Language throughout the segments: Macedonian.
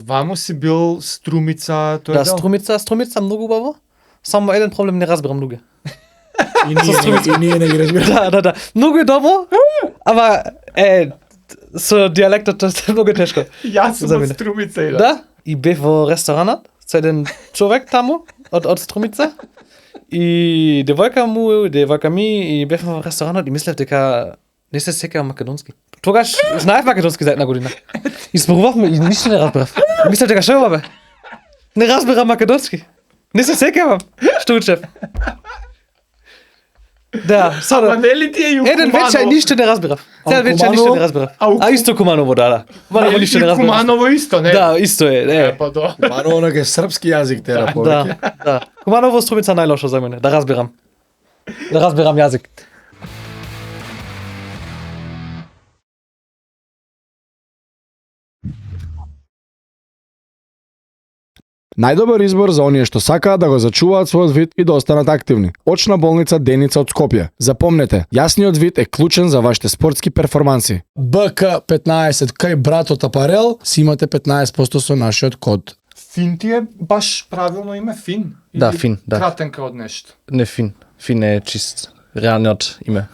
Вамо си бил Струмица, тој Да, дел? Струмица многу убаво. Само еден проблем не разбирам луѓе. И ние не ги разбираме. Да. Многу е добро, ама со дијалектот тоа е многу тешко. Јас За сум од мене. Струмица и Да, и бев во ресторанот со еден човек таму од Струмица. И девојка ми и бев во ресторанот и мислев дека не се сеќавам македонски. Тогаш знаев македонски за една година. И зборувавме и ништо не разбрав. Мислев дека шо бе? Не разбирам македонски. Не се сеќавам што учев. Да, Ама sada. нели ти е Јукуманово? Еден вечер ништо не разбирав. Цел вечер ништо не разбирав. А Исто Куманово, да. Куманово ништо не разбирав. Куманово исто, не? Да, исто е. Па до. Бано онака е српски јазик тера повеќе. Да. Куманово Струмица најлошо за мене, да разбирам. Да разбирам јазик. Најдобар избор за оние што сакаат да го зачуваат својот вид и да останат активни. Очна болница Деница од Скопје. Запомнете, јасниот вид е клучен за вашите спортски перформанси. БК15 кај братот Апарел си имате 15% со нашиот код. Фин ти е баш правилно име, Фин? Да, Или Фин, да. Кратенка од нешто. Не Фин. Фин е чист реалниот име.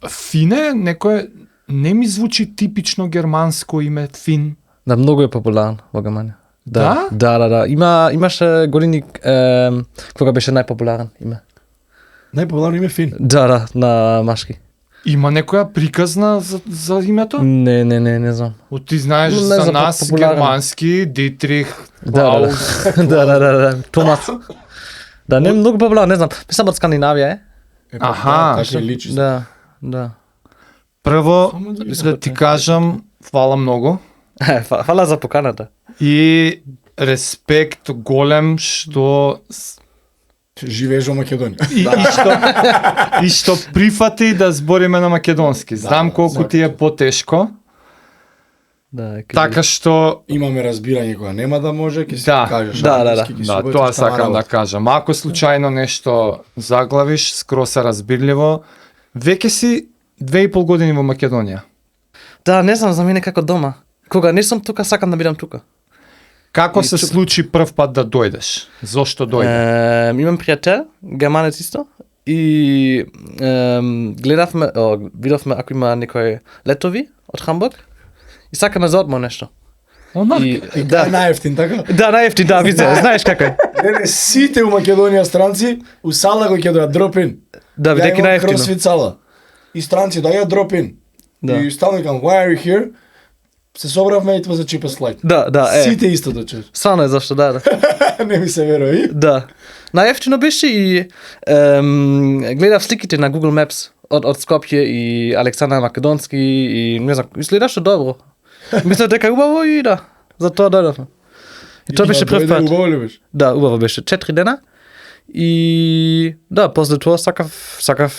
Фине, некој не ми звучи типично германско име Фин. Да, многу е популарен во Германија. Да? Да. Имаше години кога беше најпопуларен име. Најпопуларно име Фин. Да, на машки. Има некоја приказна за името? Не знам. Ти знаеш Не за знам, нас популарен. германски, Дитрих, Да. Клаус. Да. Томас. Да, не многу популарен, не знам. Мислам од Скандинавија е. Аха, така личи. Да. Прво, Само да да ти кажам, фала многу. Фала за поканата. И респект голем што Живееш во Македонија. и што прифати да збориме на македонски. Знам колку ти е потешко, Да, така што Имаме разбирање кога нема да може, ќе си Да. кажеш. Да. англиски, ќе си да, обетиш тоа тама сакам да работа. кажам. Ако случајно нешто заглавиш, скрос е разбирливо, веќе си 2,5 години во Македонија. Да, не знам за мене како дома. Кога не сум тука, сакам да бидам тука. Како се случи прв пат да дојдеш? Зошто дојде? Имам пријател, германец исто, и видовме ако има некој летови од Хамбург и сакаме за одмор нешто. Онак. И И да, да, најефтин, така? да, најефтин, да, виде, знаеш како е. Не, сите у Македонија странци, у сала кој ќе доја дропин. Да, бидејќи најефтино. кросфит сала. И странци доја дропин. Да. И стално викам, why are you here? Се собравме и това за cheapest flight. Да, Сите исто да чуеш. Стварно е зашто, да. Не ми се верува и. Да. Најефтино беше и гледав сликите на Google Maps од Скопје и Александар Македонски и не знам, изгледаше добро. Мислев дека е убаво и да, затоа дојдовме. И тоа беше прв пат. Убаво ли беше? Да, убаво беше. 4 дена. И да, после тоа сакав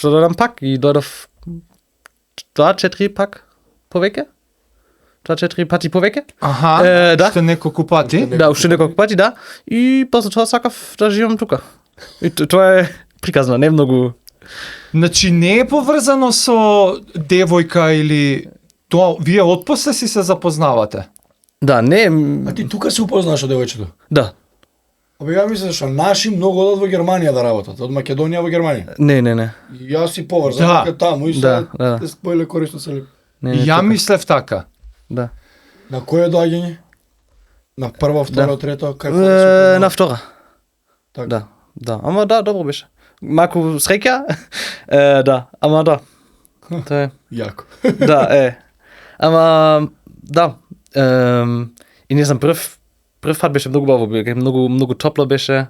да дојдам пак и дојдов 2-4 пак повеќе. 2-4 пати повеќе. Аха, да. што неколку пати. Да, уште неколку пати, да. И после тоа сакав да живеам тука. И тоа е приказно, не многу. Значи не е поврзано со девојка или тоа, вие отпосле си се запознавате? Да, не. А ти тука се упознаш од девојчето? Да. Абе ја мислам што наши многу одат во Германија да работат, од Македонија во Германија. Не. И јас си поврзан Да. дека таму и Да, се да. поеле корисно се. Не, Ја тука. мислев така. Да. На кое доаѓање? На прво, второ, трето, како На втора. Така. Да. Ама да, добро беше. Малку среќа. Да, ама да. Тоа е. Јако. Да, Ама да. И не знам, прв пат беше многу убаво, многу топло беше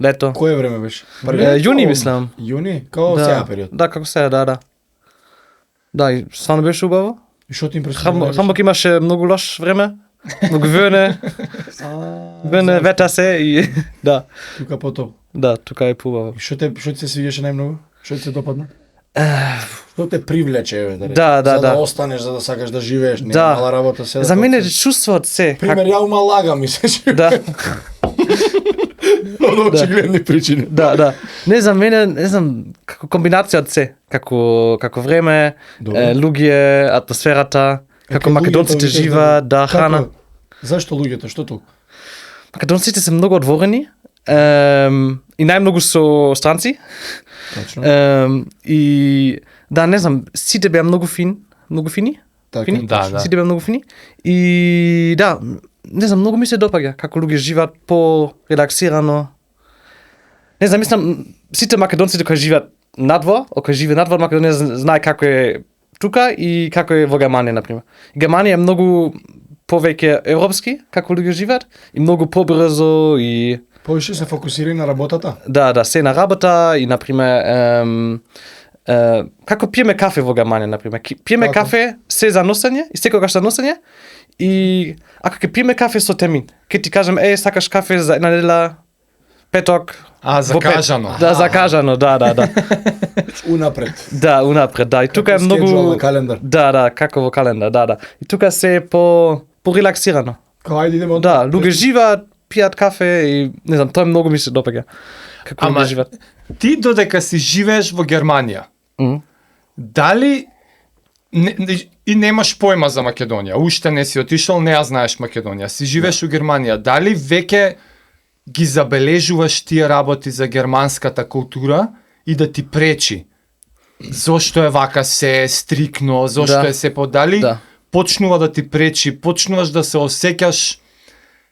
лето. Кое време беше? Јуни мислам. Јуни? Као сега период. Да, како сега, да. Да, и стварно беше убаво. И што ти импресионира? Хамбург имаше многу лош време. Многу вене. Вене, вета се и да. Тука потоп. Да, тука е поубаво. И што ти се свиѓаше најмногу? Што ти се допадна? Што те привлече, еве, да речем? Да, За да да. останеш, за да сакаш да живееш, не Да. мала работа се. За мене чувствот се. Пример, ја ума лага ми се. Да, Од очигледни причини. да. Не за мене, не знам, како комбинација од се, како време, Добро. луѓе, атмосферата, како луѓето македонците ви се живеат, да, Како? храна. Зашто луѓето, што тук? Македонците се многу отворени, и најмногу со странци. Точно. И да, не знам, сите беа многу фини. Така, Фини? Да. Сите беа многу фини. И да, не знам, многу ми се допаѓа како луѓе живеат по релаксирано. Не знам, мислам, сите македонците кои живеат надвор, кои живеат надвор Македонија знае како е тука и како е во Германија, например. Германија е многу повеќе европски, како луѓе живеат, и многу побрзо и Повише се фокусира на работата. да, се на работа и например како пиеме кафе во Германија, например. Пиеме Како? кафе се за носење и секогаш за носење и ако ќе пиеме кафе со термин, ќе ти кажам сакаш кафе за една недела, петок, во пет. закажано. Да, закажано, да. Унапред. Да, унапред, да. И тука е Како schedule многу на календар. Да, како во календар, да. И тука се е по релаксирано. Као ајде идеме од... Да, луѓе живеат, пијат кафе и не знам, тоа многу ми се допаѓа. Како Ама луѓе живеат. ти додека си живееш во Германија, дали и немаш појма за Македонија, уште не си отишол, не ја знаеш Македонија, си живееш у Германија, дали веќе ги забележуваш тие работи за германската култура и да ти пречи? Зошто е вака се стрикно, зошто Да. е се дали Да. почнува да ти пречи, почнуваш да се осеќаш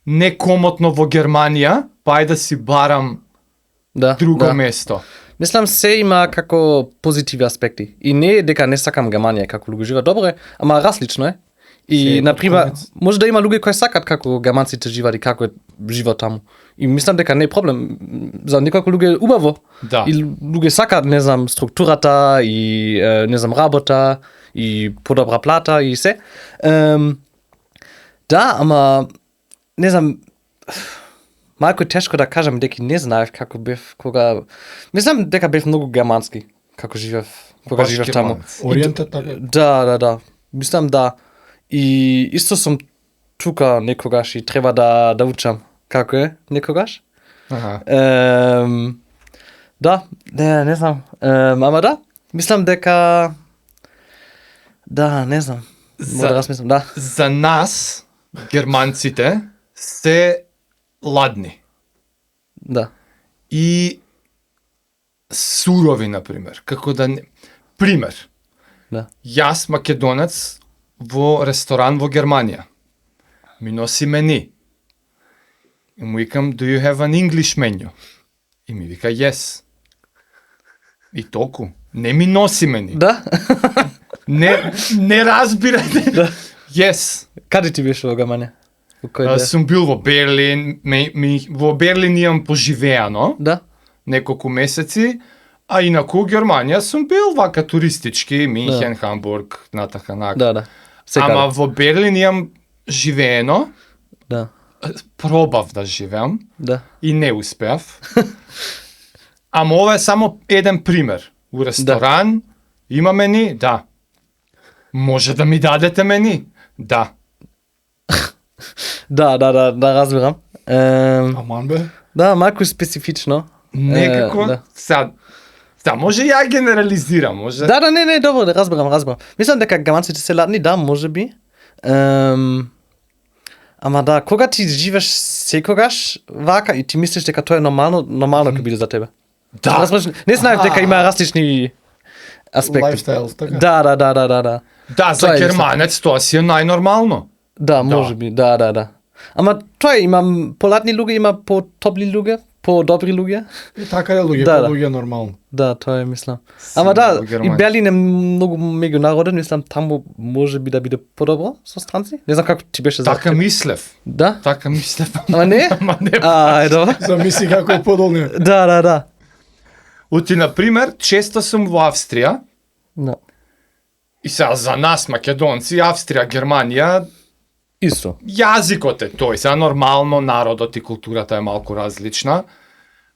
некомотно во Германија, па ајде да си барам Да. друго да. место. Мислам се има како позитивни аспекти. И не е дека не сакам Германија како луѓе живеат добро е, ама различно е. И Се е на пример, конец. може да има луѓе кои сакат како германците живеат и како е живот таму. И мислам дека не е проблем. За некои луѓе е убаво. Да. И луѓе сакаат, не знам, структурата и не знам, работа и подобра плата и се. Да, ама не знам, малку е тешко да кажам дека не знаев како бев кога мислам дека бев многу германски како живеев кога Баш живеев таму. германец. Ориентат така. Да. Мислам да. И исто сум тука некогаш и треба да учам како е некогаш. Аха. Да, не знам. Ама да, мислам дека да, не знам. Мора да размислам, да. За нас, германците, се ладни Да. и сурови, например. Како да не... Пример. Да. Јас, македонец, во ресторан во Германија. Ми носи мени. И му викам, do you have an English menu? И ми вика, yes. И толку. Не ми носи мени. Да? Не разбирате. Да. Yes. Каде ти беше во Германија? Во кој дел? Сум бил во Берлин, во Берлин имам поживеано Да? неколку месеци, а инаку у Германија сум бил вака туристички, Минхен, Хамбург, натака. Да. Ама во Берлин имам живеено, Да. пробав да живеам Да. и не успеав. Ама ова е само еден пример. У ресторан има мени? Да. Може да ми дадете мени? Да. Да, разбирам. Аман бе. Да, малку специфично. Некако, да. Сега, може ја генерализирам, може... Да, не, добро, да разбирам. Мислам дека германците се ладни, да, може би. Ама да, кога ти живееш секогаш вака и ти мислиш дека тоа е нормално ќе биде за тебе. Да. Разбираш, не знаев дека има различни аспекти. Лайфстайл, така. Да. Да, за Тоа е, германец тоа си е најнормално. Да, може би, да. Ама тоа е, имам полатни луѓе, има по-топли луѓе, по-добри луѓе. И така е луѓе, Да. луѓе нормално. Да, тоа е, мислам. Ама да, во и Германија. Берлин е многу меѓународен, мислам, таму може би да биде подобро со странци. Не знам како ти беше за Така теб. мислев. Да? Така мислев. Ама не? Ама не. Е, добро. Замисли како е подолни. Да. Оти, например, често сум во Австрија, Да. и сега за нас, македонци, Австрија, Германија, Исто. јазикот е тој, сега нормално народот и културата е малку различна,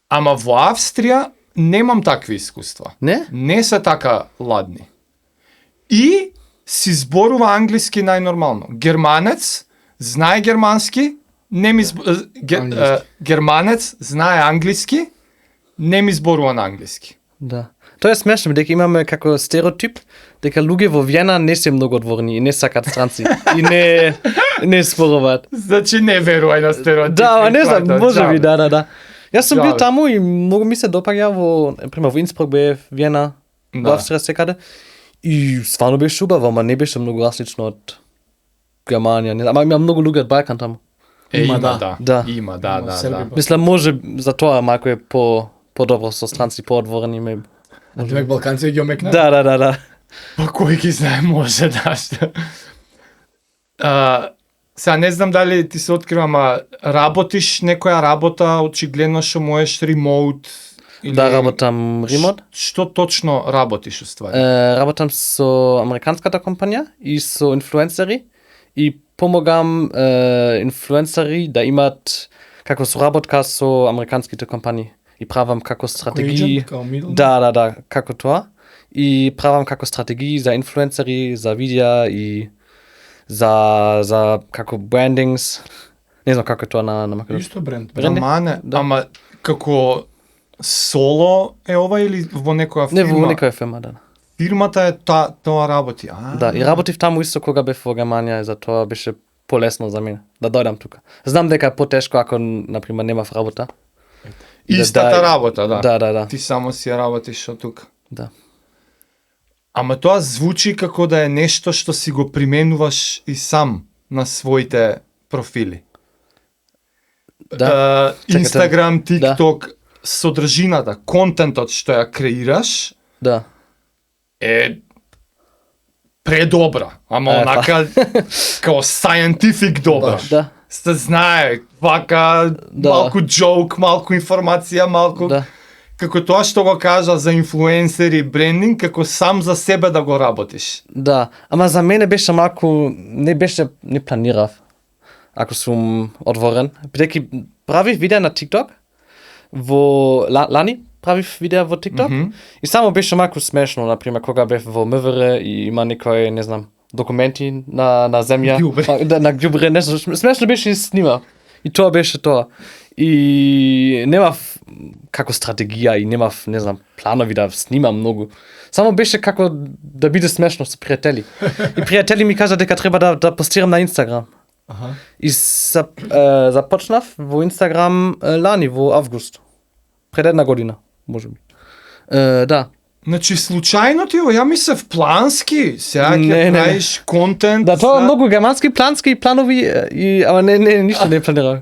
ама во Австрија немам такви искуства. Не? Не се така ладни. И си зборува англиски најнормално. Германец знае германски, не ми Англиски. германец знае англиски, не ми зборува на англиски. Да. Тоа е смешно, дека имаме како стереотип, дека луѓе во Виена не се многу отворени и не сакат странци и не споруваат. Значи не верувај на стереотипи. Да, не знам, може би, да. да. Јас сум бил Џабе. таму и многу ми се допаѓа например во Инспрук бев, Виена, Да. во Австрија секаде. И стварно беше убаво, ама не беше многу различно од Германија, не знам, ама има многу луѓе од Балкан таму. Има, да. да. Да. Има, да. Мислам, може за тоа малку е подобро со странци, поотворени ме. Човек Балканци ги омекна. Да. Па кој ги знае, може да што. Сега не знам дали ти се открива, ама работиш некоја работа, очигледно што можеш ремоут или... Да, работам ремонт. Што точно работиш уствари? Работам со американската компанија и со инфлуенсери и помогам инфлуенсери да имат како соработка со американските компании и правам како стратегии. Као middle? Да, како тоа. И правам како стратегии за инфлуенсери, за видеа и за како брандингс. Не знам како е тоа на македонски. Исто бренд. Бренди? Ама не, Да. ама како соло е ова или во некоја Не, фирма? во некоја фирма, да. Фирмата е тоа работи. Да, и работив таму исто кога бев во Германија, и затоа беше полесно за мене да дојдам тука. Знам дека е потешко ако например немав работа. Истата работа, да. Да. Ти само си ја работиш од тука. Да. Ама тоа звучи како да е нешто што си го применуваш и сам на своите профили. Да. Чекате. Инстаграм, Да. TikTok, содржината, контентот што ја креираш Да. е предобра, ама онака као scientific добра. Да. Се знае, вака Да. малку джоук, малку информација, малку Да. како тоа што го кажа за инфлуенсери и брендинг, како сам за себе да го работиш. Да. Ама за мене беше малку не планирав. Ако сум отворен, бидејќи правив видеа на TikTok во лани правив видеа во TikTok и само беше малку смешно, например, кога бев во МВР и има некој, не знам, документи на земја, Ѓубре. Да, на ѓубре, нешто смешно беше и снима. И тоа беше тоа. И немав како стратегија и немав, не знам, планови да снимам многу. Само беше како да биде смешно со пријатели. И пријатели ми кажа дека треба да постирам на Инстаграм. Аха. И започнав во Инстаграм лани, во август. Пред една година, може би. Да. Значи, случајно ти, ја мислев плански, сега Не, ќе не. правиш контент. Да, тоа за- многу германски плански планови, ама не, ништо не планирав.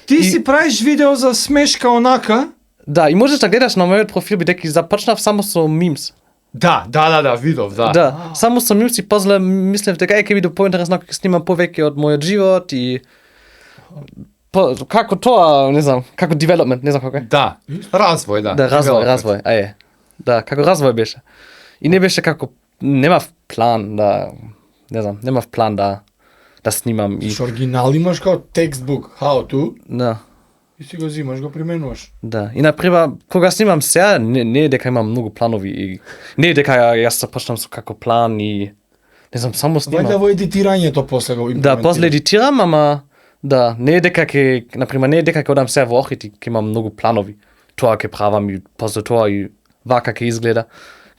Ти си правиш видео за смешка онака. Да, и можеш да гледаш на мојот профил, бидејќи започнав само со мимс. Да, видов, да. Да, само со мимс и после мислев дека ќе биде поинтересно ако ќе снимам повеќе од мојот живот и како тоа, не знам, како development, не знам како е. Да, развој, да. Да, Development. развој, аје. Да, како развој беше. И не беше како немав план да, не знам, немав план да снимам и Со оригинал имаш као текстбук, how to, да. и си го зимаш, го применуваш. Да, и например, кога снимам сега, не е дека имам многу планови и не е дека јас започнам со како план и не знам, само снимам. Вајде во едитирањето после го Да, имплементираш. после едитирам, ама да, не е дека ќе, например, не е дека ќе одам сега во Охрид и ќе имам многу планови. Тоа ќе правам и после тоа и вака ќе изгледа.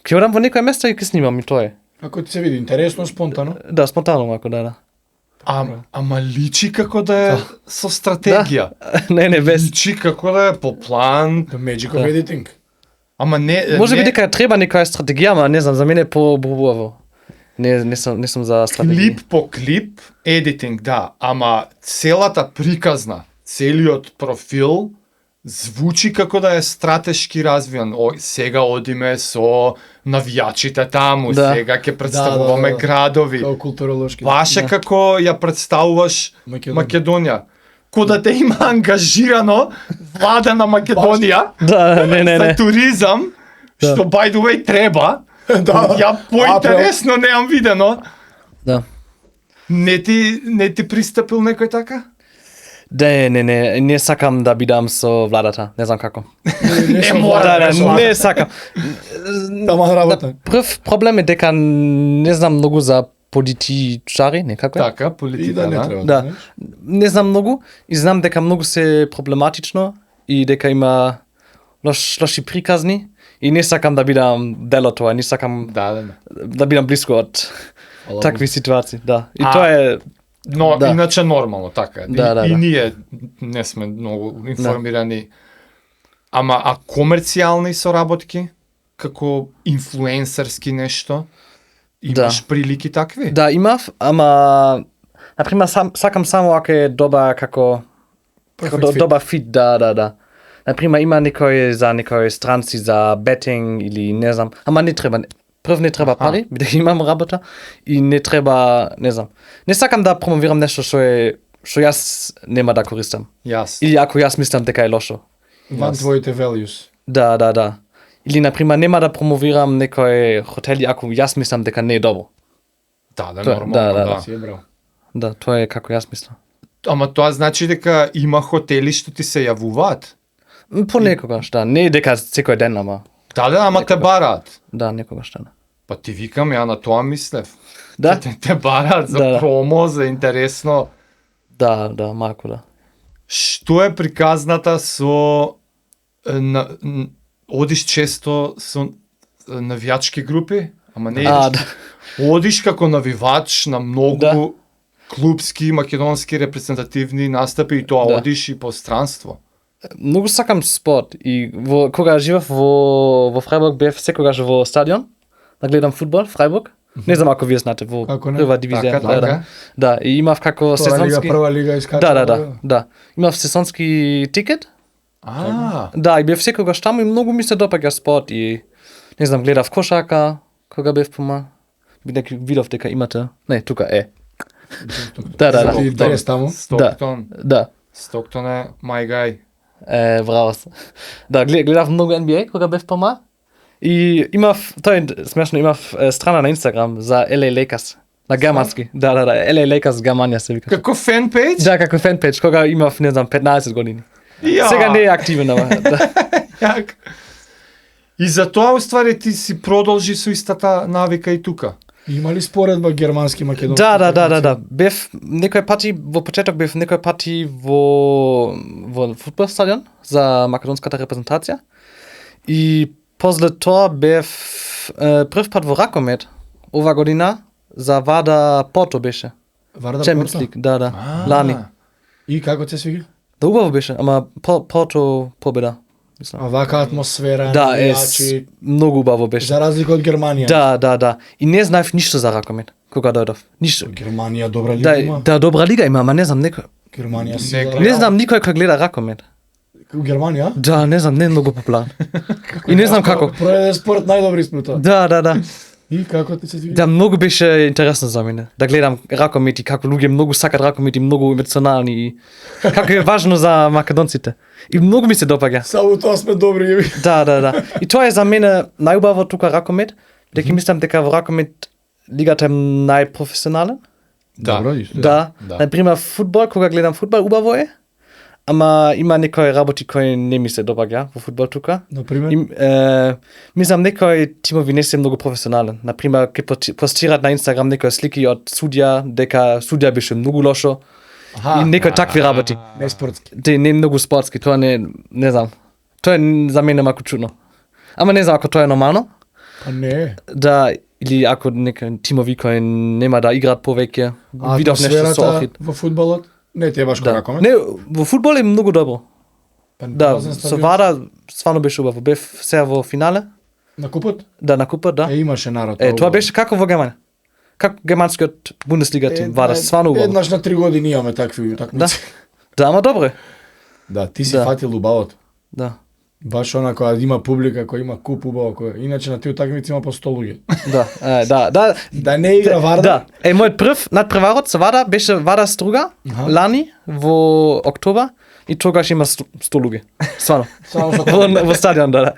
Ќе одам во некој место и ќе снимам и тоа е. Ако ти се види интересно, спонтано. Да, спонтано малку, да. Ама личи како да е со стратегија. Не, без. Личи како да е по план. The magic of editing. Ама не... Може би не- дека треба некоја стратегија, ама не знам, за мене е побубаво. Не сум за стратегија. Клип по клип, едитинг, да, ама целата приказна, целиот профил звучи како да е стратешки развијан. Сега одиме со навијачите таму, Да. сега ќе представуваме Да. градови. Као културолошки. Баш е како ја представуваш Македонија. Ко да те има ангажирано влада на Македонија Да, не. за туризам, Да. што by the way треба. Да. Ја поинтересно неам видено. Да. Не ти пристапил некој така? Не сакам да бидам со владата, не знам како. Не мора, Не сакам. Тама работа. Прв проблем е дека не знам многу за политичари, некако е. Така, И политика, да не да. треба. Да. знаеш. Не знам многу и знам дека многу се проблематично и дека има лоши приказни И не сакам да бидам дел од тоа, не сакам Да. да бидам блиско од такви ситуации, да. И А, тоа е Но Да. иначе нормално така е. Да, И да. ние не сме многу информирани. Ама комерцијални соработки како инфлуенсерски нешто имаш прилики такви? Да, имав, ама например сакам само ако е добар како Perfect fit. добар фит, да. Например има некој за некој странци за бетинг или не знам, ама не треба. Прв не треба пари, бидејќи имам работа и не треба, не знам. Не сакам да промовирам нешто што јас нема да користам. Јас. Или ако јас мислам дека е лошо. Ван твоите values. Да. Или например нема да промовирам некој хотели ако јас мислам дека не е добро. Да, Тоа- нормално, да. да. Си е брал. Да, тоа е како јас мислам. Ама тоа значи дека има хотели што ти се јавуваат? Понекогаш, да. Не е дека секој ден, ама Да, ама те бараат. да, некогаш да. Па ти викам, ја на тоа мислев. Да? Те бараат за Да. промо, за интересно. Да, малку да. Што е приказната со одиш често со навијачки групи? Ама не А, идеш. Одиш како навивач на многу Да. клубски, македонски репрезентативни настапи и тоа Да. одиш и по странство. Многу сакам спорт и кога живеев во Фрајбург бев секогаш во стадион да гледам фудбал Фрајбург. Не знам ако вие знаете во Како не? прва дивизија. Така, така. Да, и имав како Втора лига, сезонски. прва лига искача. Да. Имав сезонски тикет. А, Да, и бев секогаш таму и многу ми се допаѓа спорт и не знам, гледав кошарка кога бев пома. Бидејќи видов дека имате. Не, тука е. Да. Ти интерес таму? Стоктон. Да. Стоктон е my guy. Браво се. Да, гледав многу NBA кога бев пома. И имав, тоа е смешно, имав страна на Инстаграм за LA Lakers. На германски. Да. LA Lakers Германија се вика. Како фен пејдж? Да, како фен пејдж, кога имав, не знам, 15 години. Ја. Сега не е активен, ама. Да. Јак. И за тоа уствари ти си продолжи со истата навика и тука. Има ли споредба германски македонски? Да. Бев некој пати во почеток бев некој пати во фудбал стадион за македонската репрезентација. И после тоа бев прв пат во ракомет ова година за Варда Порто беше. Варда Champions Порто? League, да. Лани. И како се свига? Да убаво беше, ама Порто победа, мислам. А вака атмосфера, Да, навијачи, многу убаво беше. за разлика од Германија. Да. И не знаев ништо за ракомет кога дојдов. Ништо. Германија добра лига има. Да, добра лига има, ама не знам некој. Германија Не сила. гледам. Не знам никој кој гледа ракомет. У Германија? Да, не знам, не е многу популарен. И не знам како. Проеде спорт најдобри сме тоа. Да. И како ти се свига? Да, многу беше интересно за мене. Да гледам ракомет и како луѓе многу сакат ракомет и многу емоционални и како е важно за македонците. И многу ми се допаѓа. Само тоа сме добри. Да. И тоа е за мене најубаво тука ракомет, дека мислам дека во ракомет лигата е најпрофесионален. Добро, исто. Да. Да. Например, фудбал, кога гледам фудбал, убаво е. Ама има некои работи кои не ми се допаѓа во фудбал тука. Например? Мислам, некои тимови не се многу професионален. Например, ке постират на Инстаграм некои слики од судија, дека судија беше многу лошо. И некои такви работи. Не спортски. Те не многу спортски, тоа не знам. Тоа е за мене малку чудно. Ама не знам ако тоа е нормално. Па не. Да, или ако некои тимови кои нема да играат повеќе. А Видов нешто со атмосферата Охрид. во фудбалот? Не, те баш Да. ракомет. Не, во фудбал е многу добро. Па Да, празен со стадион. Вара стварно беше убаво. Бев сега во финале, На купот? да, на купа, да. Имаше народ. Тоа беше како во Германија. Како германскиот Бундеслига тим, Вара, стварно убаво. Еднаш на 3 години имаме такви Да. утакмици. Да, ама добро е. Да, ти си Да. фатил убавото. Да. Баш она која има публика, која има куп убаво, која иначе на тие утакмици има по 100 луѓе. Да. Да не игра Варда? Да. Мојот прв надпреварот со Вада беше Вада Струга, лани во октобар и тогаш има 100 луѓе. Стварно. Само со Во стадион, да.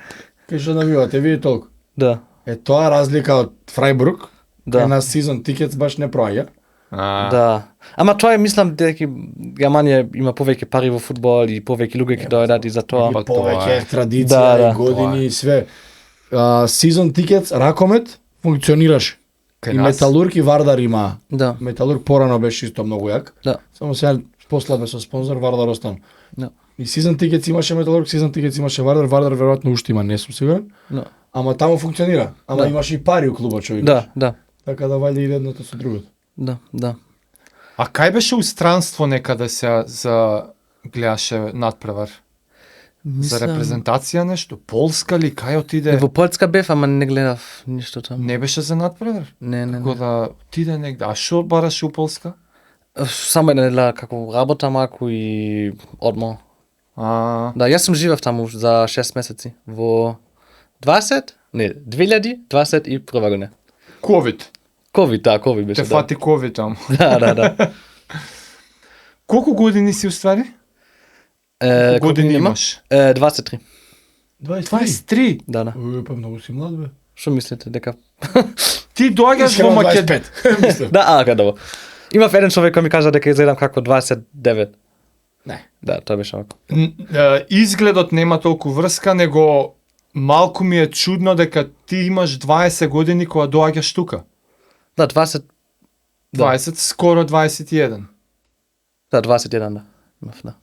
Кај што навивате, вие толку. Да. Е тоа разлика од Фрајбург, Да. кај нас сезон тикетс баш не проаѓа. Да. Ама тоа е, мислам, дека Германија има повеќе пари во фудбал и повеќе луѓе ќе дојдат и за тоа. И тоа повеќе е. традиција Да, и години и све. Сезон тикетс ракомет функционираше. Кај И нас? Металург и Вардар има. Да. Металург порано беше исто многу јак. Да. Само сега послабе со спонзор Вардар остана. Да. И season tickets имаше Металург, season tickets имаше Вардар, Вардар веројатно уште има, не сум сигурен. No. Ама таму функционира. Ама Да. имаше и пари у клубот, човек. Да. Така да валјда иде едното со другото. Да. А кај беше устранство некаде се за гледаше надпревар? За репрезентација нешто? Полска ли? Кај отиде? Во Полска бев, ама не гледав ништо таму. Не беше за надпревар? Не. Како да отиде негде. А шо бараш у Полска? Само една недела како работа малку и одмор. Да, јас сум живеев таму за 6 месеци. Во 2021 година. Ковид. Ковид беше, Те да. фати ковид таму. Да. Колку години си уствари? Колку Години има? имаш? 23. 23. Да. Па многу си млад, бе. Што мислите дека? Ти доаѓаш во Македонија. 25. Мислам. Да, добро. Имав еден човек кој ми кажа дека изгледам како 29. Не. Да, тоа беше онако. Изгледот нема толку врска, него малку ми е чудно дека ти имаш 20 години кога доаѓаш тука. Да, 20. Да. 20, скоро 21. Да, 21, да. Имав, да.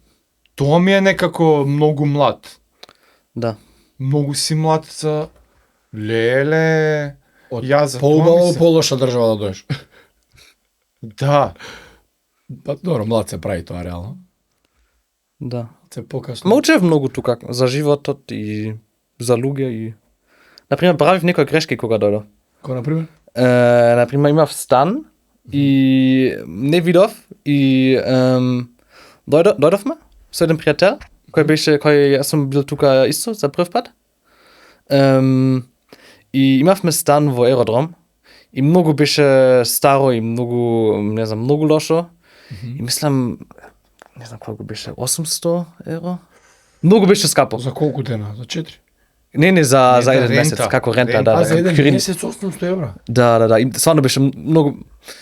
Тоа ми е некако многу млад. Да. Многу си млад за... Леле... Од Ја за Полубаво, тоа мислам. полоша држава да доеш. Да. Па добро, млад се прави тоа реално. Да. Се покасно. Ма учев многу тука за животот и за луѓе и например правив некои грешки кога дојдов. Кој на пример? Например имав стан и не видов и дојдовме со еден пријател кој јас сум бил тука исто за прв пат. И имавме стан во Аеродром и многу беше старо и многу, не знам, многу лошо. И мислам, не знам колку беше, 800 евро? Многу беше скапо. За колку дена? За 4? Не, за Рента, еден месец, како рента, рента. да. А за еден Кирин. месец 800 евра? Да. И стварно беше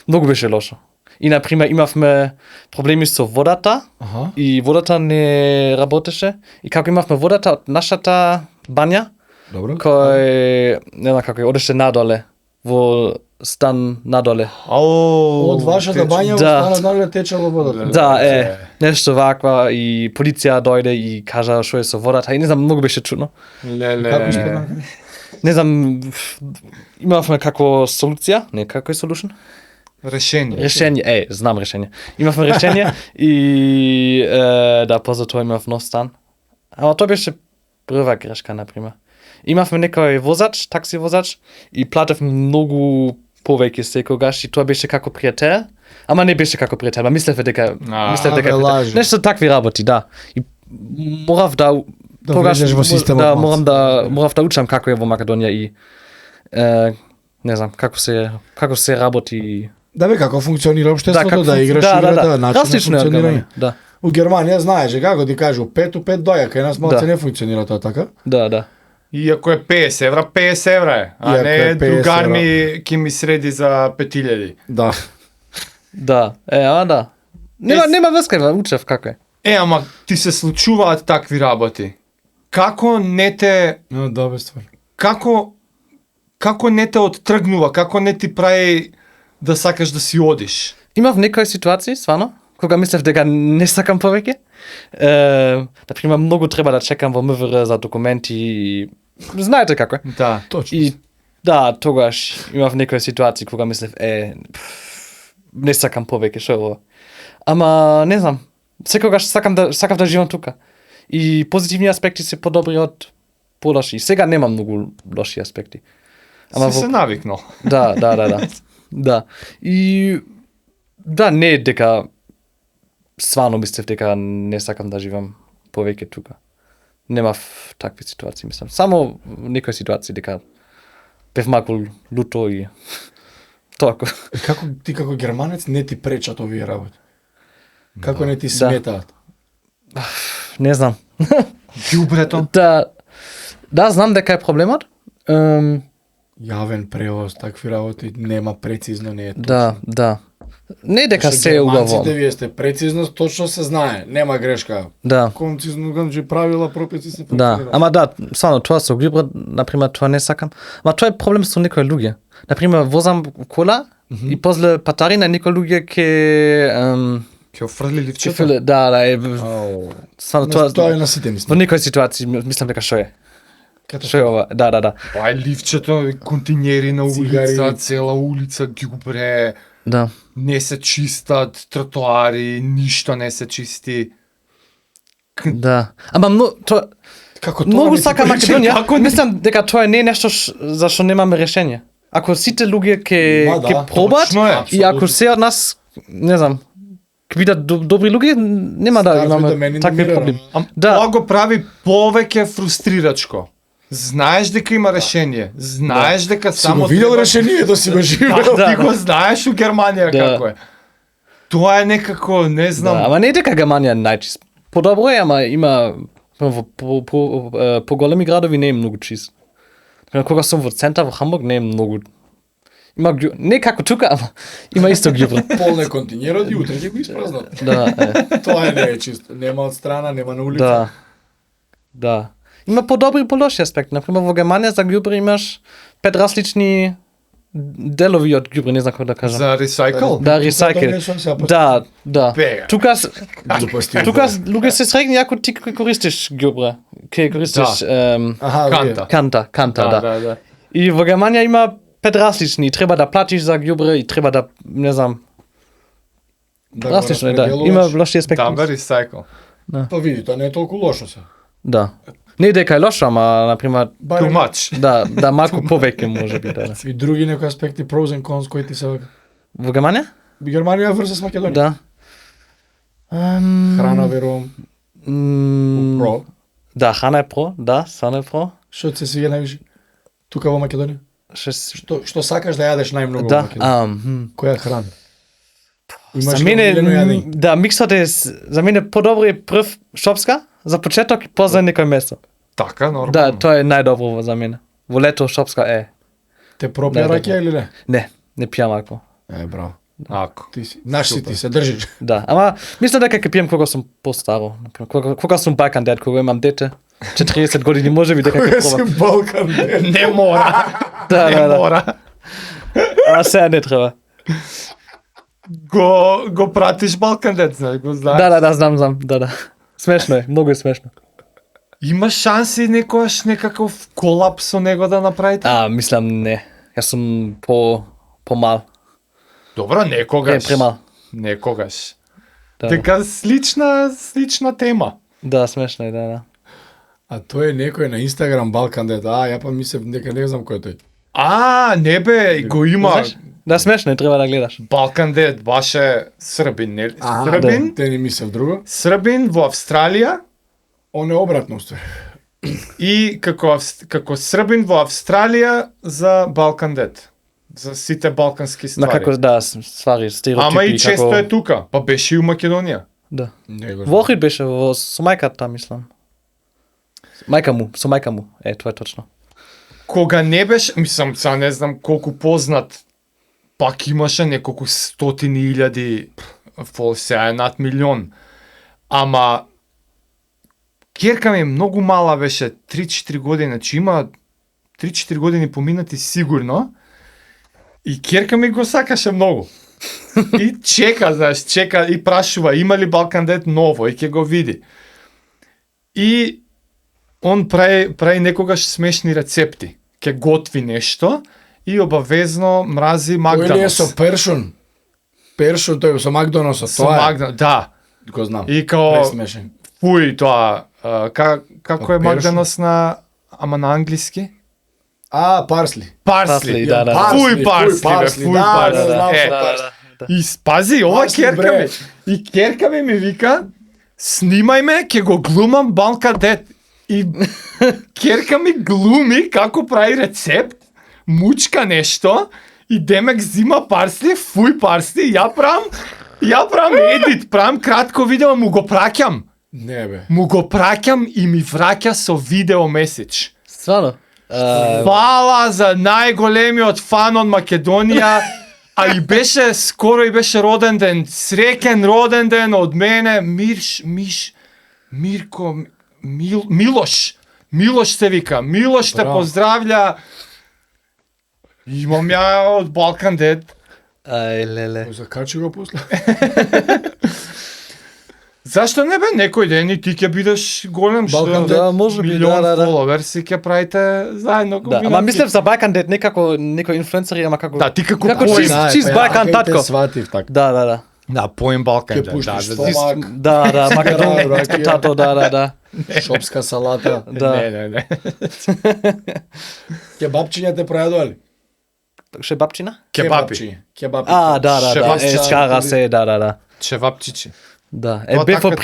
многу беше лошо. И на пример имавме проблеми со водата Аха. и водата не работеше и како имавме водата од нашата бања Добро. кој не знам како одеше надоле во стан надоле. Од вашата бања во Да. станот надоле течело водата. Да, нешто ваква и полиција дојде и кажа што е со водата и не знам, многу беше чудно. Леле. Како испадна? Не знам, имавме како солуција, не како е solution? Решение. Знам решение. Имавме решение и да, после тоа имав нов стан. Ама тоа беше прва грешка, например. Имавме некој возач, такси возач и платев многу повеќе секогаш и тоа беше како пријател, ама не беше како пријател, ама мислев дека бе, лажи. нешто такви работи, да. И морав да влезеш во системот да, малце. морав да учам како е во Македонија и не знам, како се работи. Да бе, како функционира општеството, како да играш да, играта, начин на Различно е од функционирање. Германија. Да. У Германија знаеш како ти кажу 5 у 5 доја, кај нас малце Да. не функционира тоа така. Да. Иако е 50 евра, 50 евра е. А Иако не е 50 другар евра. ми ќе ми среди за 5000. Да. Да. Да. Нема врска, учев како е. Ама ти се случуваат такви работи. Како не те Да бе ствар. како не те оттргнува, како не ти прави да сакаш да си одиш? Имав некои ситуации, стварно, кога мислев дека не сакам повеќе. Например, многу треба да чекам во МВР за документи и знаете како е. Да. Точно. И да, тогаш имав некои ситуации кога мислев не сакам повеќе, што е ова. Ама не знам, секогаш сакав да живеам тука. И позитивни аспекти се подобри од полоши. И сега нема многу лоши аспекти. Си се навикнал. Да. Да. И да, не е дека стварно мислев дека не сакам да живам повеќе тука. Немав такви ситуации, мислам. Само некои ситуации дека бев малку луто и тоа. Како ти како германец не ти пречат овие работи? Како не ти Да. сметаат? Не знам. Ѓубрето. Да, знам дека е проблемот. Јавен превоз, такви работи нема прецизно, не е точно. Да. Не дека Што се е убаво. германците вие сте прецизно, точно се знае, нема грешка. Да. Концизно ганџи правила, прописи се Да, функционираат. ама да, стварно тоа со гибрид, например, тоа не сакам. Ама тоа е проблем со некои луѓе. Например, возам кола и после патари на некои луѓе Ќе офрли ливчето. Да, стварно Тоа е на сите во мислам. некои ситуации мислам дека што е. Што е ова? Да. Па е ливчето, континери на улица, Цигари. цела улица ѓубре, Да. не се чистат тротоари, ништо не се чисти. Да. Ама тоа Како тоа многу не ти сака пречи? Македонија. како не- Мислам дека тоа не е нешто за што немаме решение. Ако сите луѓе ќе Ма да, ќе пробат точно е, и ако се од нас, не знам, ќе бидат добри луѓе, нема да Стави да имаме мене такви номинирано. проблеми. Да. Тоа Да. го прави повеќе фрустрирачко. Знаеш дека има решение. Знаеш дека Си само го видел треба- решението, си го живел. Да, ти го знаеш у Германија Да. како е. Тоа е некако, не знам. Да, ама не е дека Германија е најчист. Подобро е, ама има во поголеми градови не е многу чист. Кога сум во центар во Хамбург не е многу. Има не како тука, ама има исто ѓубре. Полне континерот и утре ќе го испразнат. Да, Тоа не е чисто. Нема од страна, нема на улица. да. Да. Има подобри и полоши аспекти. Например, во Германија за ѓубре имаш 5 различни делови од ѓубре, не знам како да кажам. За ресайкл? Да, ресайкл. Да. Бега. Тука Глупости. луѓе се срегни ако ти користиш ѓубре. Ке користиш Аха, Канта. канта, да. да. И во Германија има 5 различни, треба да платиш за ѓубре и треба да, не знам, Да, различно е, да. Има лоши аспекти. Да, бе, ресайкл. Па види, тоа не е толку лошо се. Да. Не дека е лошо, ама например, Too much. да, малку повеќе може би, да. И други некои аспекти, pros and cons, кои ти се... Во Германија? Германија versus Македонија. Да. Храна, верувам, про. Да, храна е про, да, храна е про. Што ти се свиѓа највише? Тука во Македонија? Што сакаш да јадеш најмногу во Да, Македонија? Која храна? за мене, да, миксот е, за мене подобро е прв шопска, за почеток и после некој месо. Така, нормално. Да, тоа е најдобро за мене. Во лето шопска е. Те пропија Да, ракија или не? Не пијам алкохол. Браво. Ако. Ти си, наш си ти се држиш. Да, ама мислам дека ќе пијам кога сум постаро. Например, кога сум Балкан дед, кога имам дете, 40 години може би дека ќе Која си пробам. Балкан, бе? Не мора. Да, Не да. мора. А сега не треба. Го пратиш Балкан Дет, нали, го знаеш. Да, знам, да. Смешно е, многу е смешно. Има шанси некојаш некаков колап со него да направите? Мислам не. Јас сум помал. Добро, некогаш. Премал. Некогаш. Да. Така слична тема. Да, смешно е, да. А тој е некој на Инстаграм Балкан дет. Ја па мислев дека не знам кој е тој. Не бе, го има. Знаеш? Да, смешно е, треба да гледаш. Балкан Дед баш е Србин, не? Србин? Те не мислев друго. Србин во Австралија Он е обратно уствари. и како Србин во Австралија за Балкан Дед. За сите балкански На ствари. како да, ствари, стереотипи. Ама и често како... е тука, па беше и у Македонија. Да. Не го Во Охрид беше со мајката, мислам. Со мајка му. Тоа е точно. Кога не беше, мислам, сега не знам колку познат, пак имаше неколку стотини илјади фоловерси, сега е над милион. Ама ќерка ми многу мала беше, 3-4 години, значи има 3-4 години поминати сигурно. И ќерка ми го сакаше многу. И чека и прашува има ли Балкан Дет ново и ќе го види. И он прави некогаш смешни рецепти. Ке готви нешто и обавезно мрази Тој ли е Макдоналдс. со першун? Першун тој со Макдоналдс, Со тоа е. Макдоналдс, да. Го знам. И као Пресмешен. фуј тоа, како е Першун? Макдоналдс ама на англиски? Парсли. Парсли. Да. Фуј парсли, бе, фуј парсли. знам Е, со парсли. И спази, ова Парсли, ќерка бре. ми. И ќерка ми вика, снимај ме, ќе го глумам Балкан Дет. И ќерка ми глуми како прави рецепт, мучка нешто, и демек зима парсли, фуј парсли, ја правам едит, правам кратко видео, му го праќам. Не бе. Му го праќам и ми враќа со видео меседж. Стварно? Фала за најголемиот фан од Македонија, а и беше, скоро и беше роден ден, среќен роден ден од мене, Мирко, Милош се вика, Милош те Браво. поздравља, имам ја од Балкан Дед, Ај, леле. Закачи го после. Зашто не бе некој ден и ти ќе бидеш голем Балкан што да, може би, милион да. фоловерси ќе правите заедно Да, комбинација. ама мислев за Балкан Дед, не како некој инфлуенсери, ама како... Да, ти како Како поем. чист Балкан татко. Сватив така. Да. Да, поем Балкан. Ќе Да, пуштиш да, стомак, Да, Македон, ракија. тато, да. шопска салата. Да. Не. Кебапчиња те пројадували? Ше бабчина? Кебапи. Кебапи. Да. Шевапчина. Скара се, да. Чевапчичи. Да. Тоа Бев во така-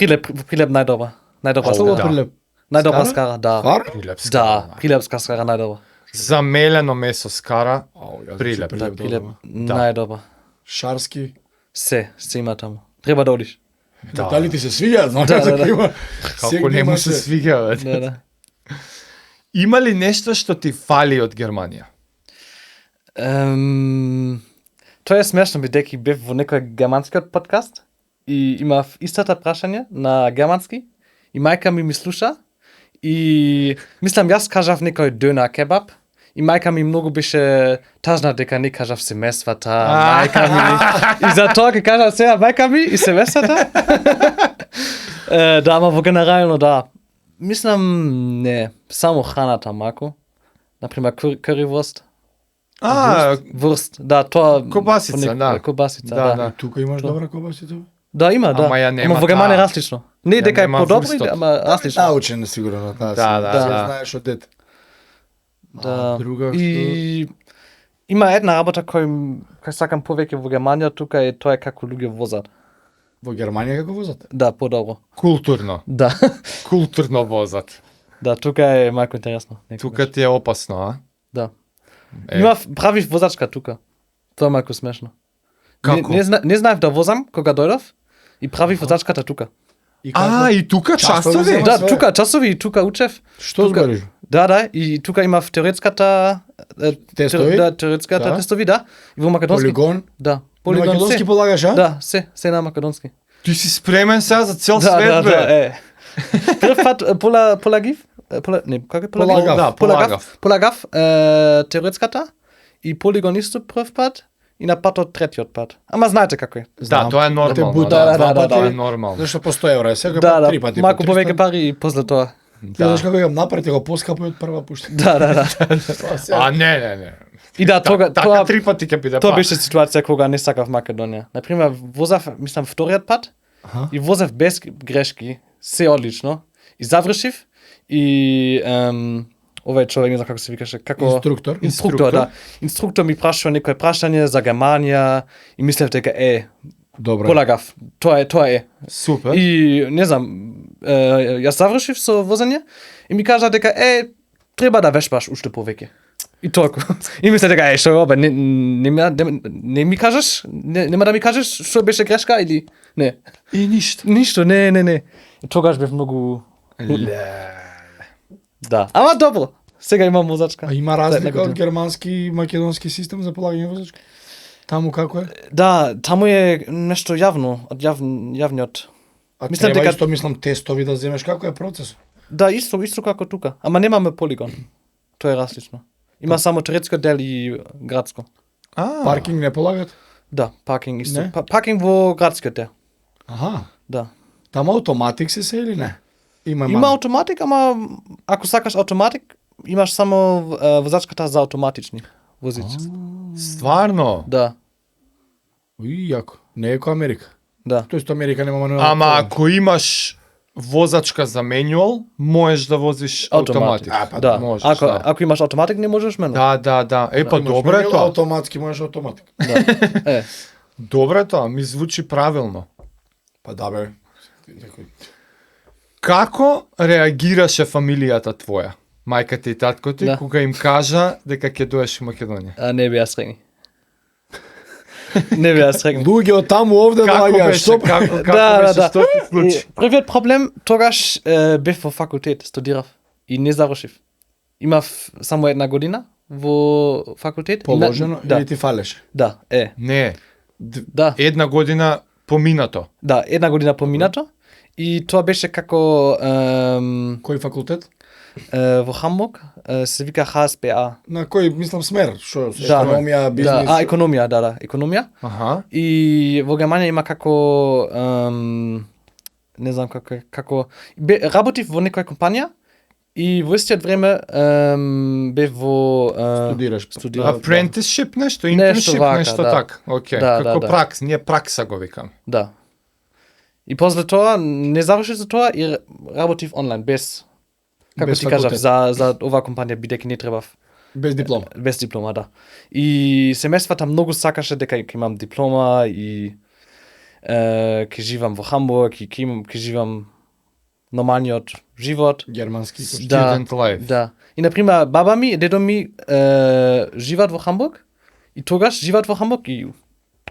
Прилеп најдобра. Најдобра Ау, скара. да. Прилеп. Најдобра Скара? скара, да. Фар? Прилепска. Да, Прилепска скара најдобра. Замелено месо скара. Ау, јас Прилеп. Прилеп. Да, Прилеп Да. најдобра. Шарски. Се има таму. Треба да одиш. Да. Дали ти се свиѓа? Знаеш Да. дека има. Како Секој не му има се свига, бе. Да. Има ли нешто што ти фали од Германија? Тоа е смешно, бидејќи бев во некој германскиот подкаст и имав истата прашање на германски и мајка ми слуша и мислам јас кажав некој дöner кебаб и мајка ми многу беше тажна дека не кажав семесвата, мајка ми и за тоа ќе кажав сега мајка ми и семесвата. Да, ама во генерално да. Мислам не, само храната мако. Например currywurst. Вурст, да, тоа... Кобасица, понекогаш, да. Кобасица, Да, да. да. Тука имаш добра кобасица? Да, има, да. Ама ја нема Ама во Германија таа. различно. Не Ја дека е нема подобро, вурстот. ама различно. Научен сигурно на таа. Да, да, Се да. знаеш од дете. Да. Друга И има една работа кој сакам повеќе во Германија, тука е тоа е како луѓе возат. Во Германија како возат? Да, подобро. Културно. Да. Културно возат. Да, тука е малку интересно. некогаш. Тука ти е опасно, а? Да. Е. Има правиш возачка тука. Тоа е малку смешно. Како? Не знаев да возам кога дојдов и правив возачката тука. И И тука Часови часови? зема? Да, све. тука часови и тука учев. Што тука- збориш? Да, и тука имав теоретската Тестови? Да, теоретската Да. тестови, да. И во македонски. Полигон? Да. На Полигон македонски се. полагаш, а? Да, се на македонски. Ти си спремен сега за цел Да, свет, бе. Прв пат полагив, не, како е Полагав. Да, полагав. Полагав теоретската и полигон исто прв пат и на патот третиот пат. Ама знаете како е. Да, тоа е Те нормално. бута Да, два да, пати. тоа е нормално. Зашто по 100 евра, сега Да, три пати. малку по 300. повеќе пари и после тоа. Ти знаеш како имам напред, го поскапо и од прва пушта. Да. А не. И да, Така тоа три пати ќе биде Тоа па. беше ситуација кога не сакав Македонија. Например, возав, мислам, вториот пат Аха. и возев без грешки, се одлично, и завршив и овој човек, не знам како се викаше, како... Инструктор. Инструктор, да. Инструктор ми прашува некој прашање за Германија и мислев дека Добро. полагав. Тоа е. Супер. И не знам, јас завршив со возење и ми кажа дека треба да вешбаш уште повеќе. И толку. И мисле дека што бе, не ми кажеш, нема да ми кажеш што беше грешка или не. И ништо. Ништо, не. И тогаш бев многу да. Ама добро. Сега имам возачка. А има За една разлика од година. германски и македонски систем за полагање возачка? Таму како е? Да, таму е нешто јавно, од јавниот. А Мислам треба дека- исто, мислам, тестови да земеш, како е процес? Да, исто како тука. Ама немаме полигон. Тоа е различно. Има само теоретско дел и градско. Паркинг не полагат? Да, паркинг исто. Не? Паркинг во градскиот дел. Аха. Да. Таму автоматик се или не? Има автоматик, ама ако сакаш автоматик, имаш само возачката за автоматични возици. Стварно? Да, Уи, јако. Не е како Америка. да. Тоест Америка нема мануелно. Ама ако имаш возачка за менуал, можеш да возиш Автоматик. автоматик. па Да. можеш, Ако да. ако имаш автоматик не можеш мену. Да. Па Имаш добро е менуел, тоа. Автоматски можеш автоматик. Е. Добро е тоа, ми звучи правилно. Па да бе. Како реагираше фамилијата твоја? Мајката и татко ти, Да. кога им кажа дека ќе доеш во Македонија? А не беа срегни. Не беа срегни. Луѓе од таму овде Како доаѓаат, беше? што? Како Да, беше? да. Што се случи? И првиот проблем тогаш бев во факултет, студирав и не завршив. Имав само една година во факултет. и Положено да, или ти фалеше? да, Не, да. една година поминато. Да, една година поминато и тоа беше како Кој факултет? во Хамбург, се вика HSBA. На кој мислам смер, што Да. економија, бизнес. Да, економија, да, економија. Аха. И во Германија има како не знам како работив во некоја компанија и во истиот време бев во Студираш. студирав. Apprenticeship нешто, Нешто internship, вака, нешто да. така. Океј. Да, Како да. пракс, ние пракса го викам. Да. И после тоа не завршив за тоа и работив онлайн без како Без ти кажав факултет. за оваа компанија бидејќи не требав Без диплома. без диплома, да. И семејствата многу сакаше дека ќе имам диплома и ќе живам во Хамбург и ќе живам нормалниот живот. Германски. Да, Student life. да. И например баба ми и дедо ми живеат во Хамбург и тогаш живеат во Хамбург и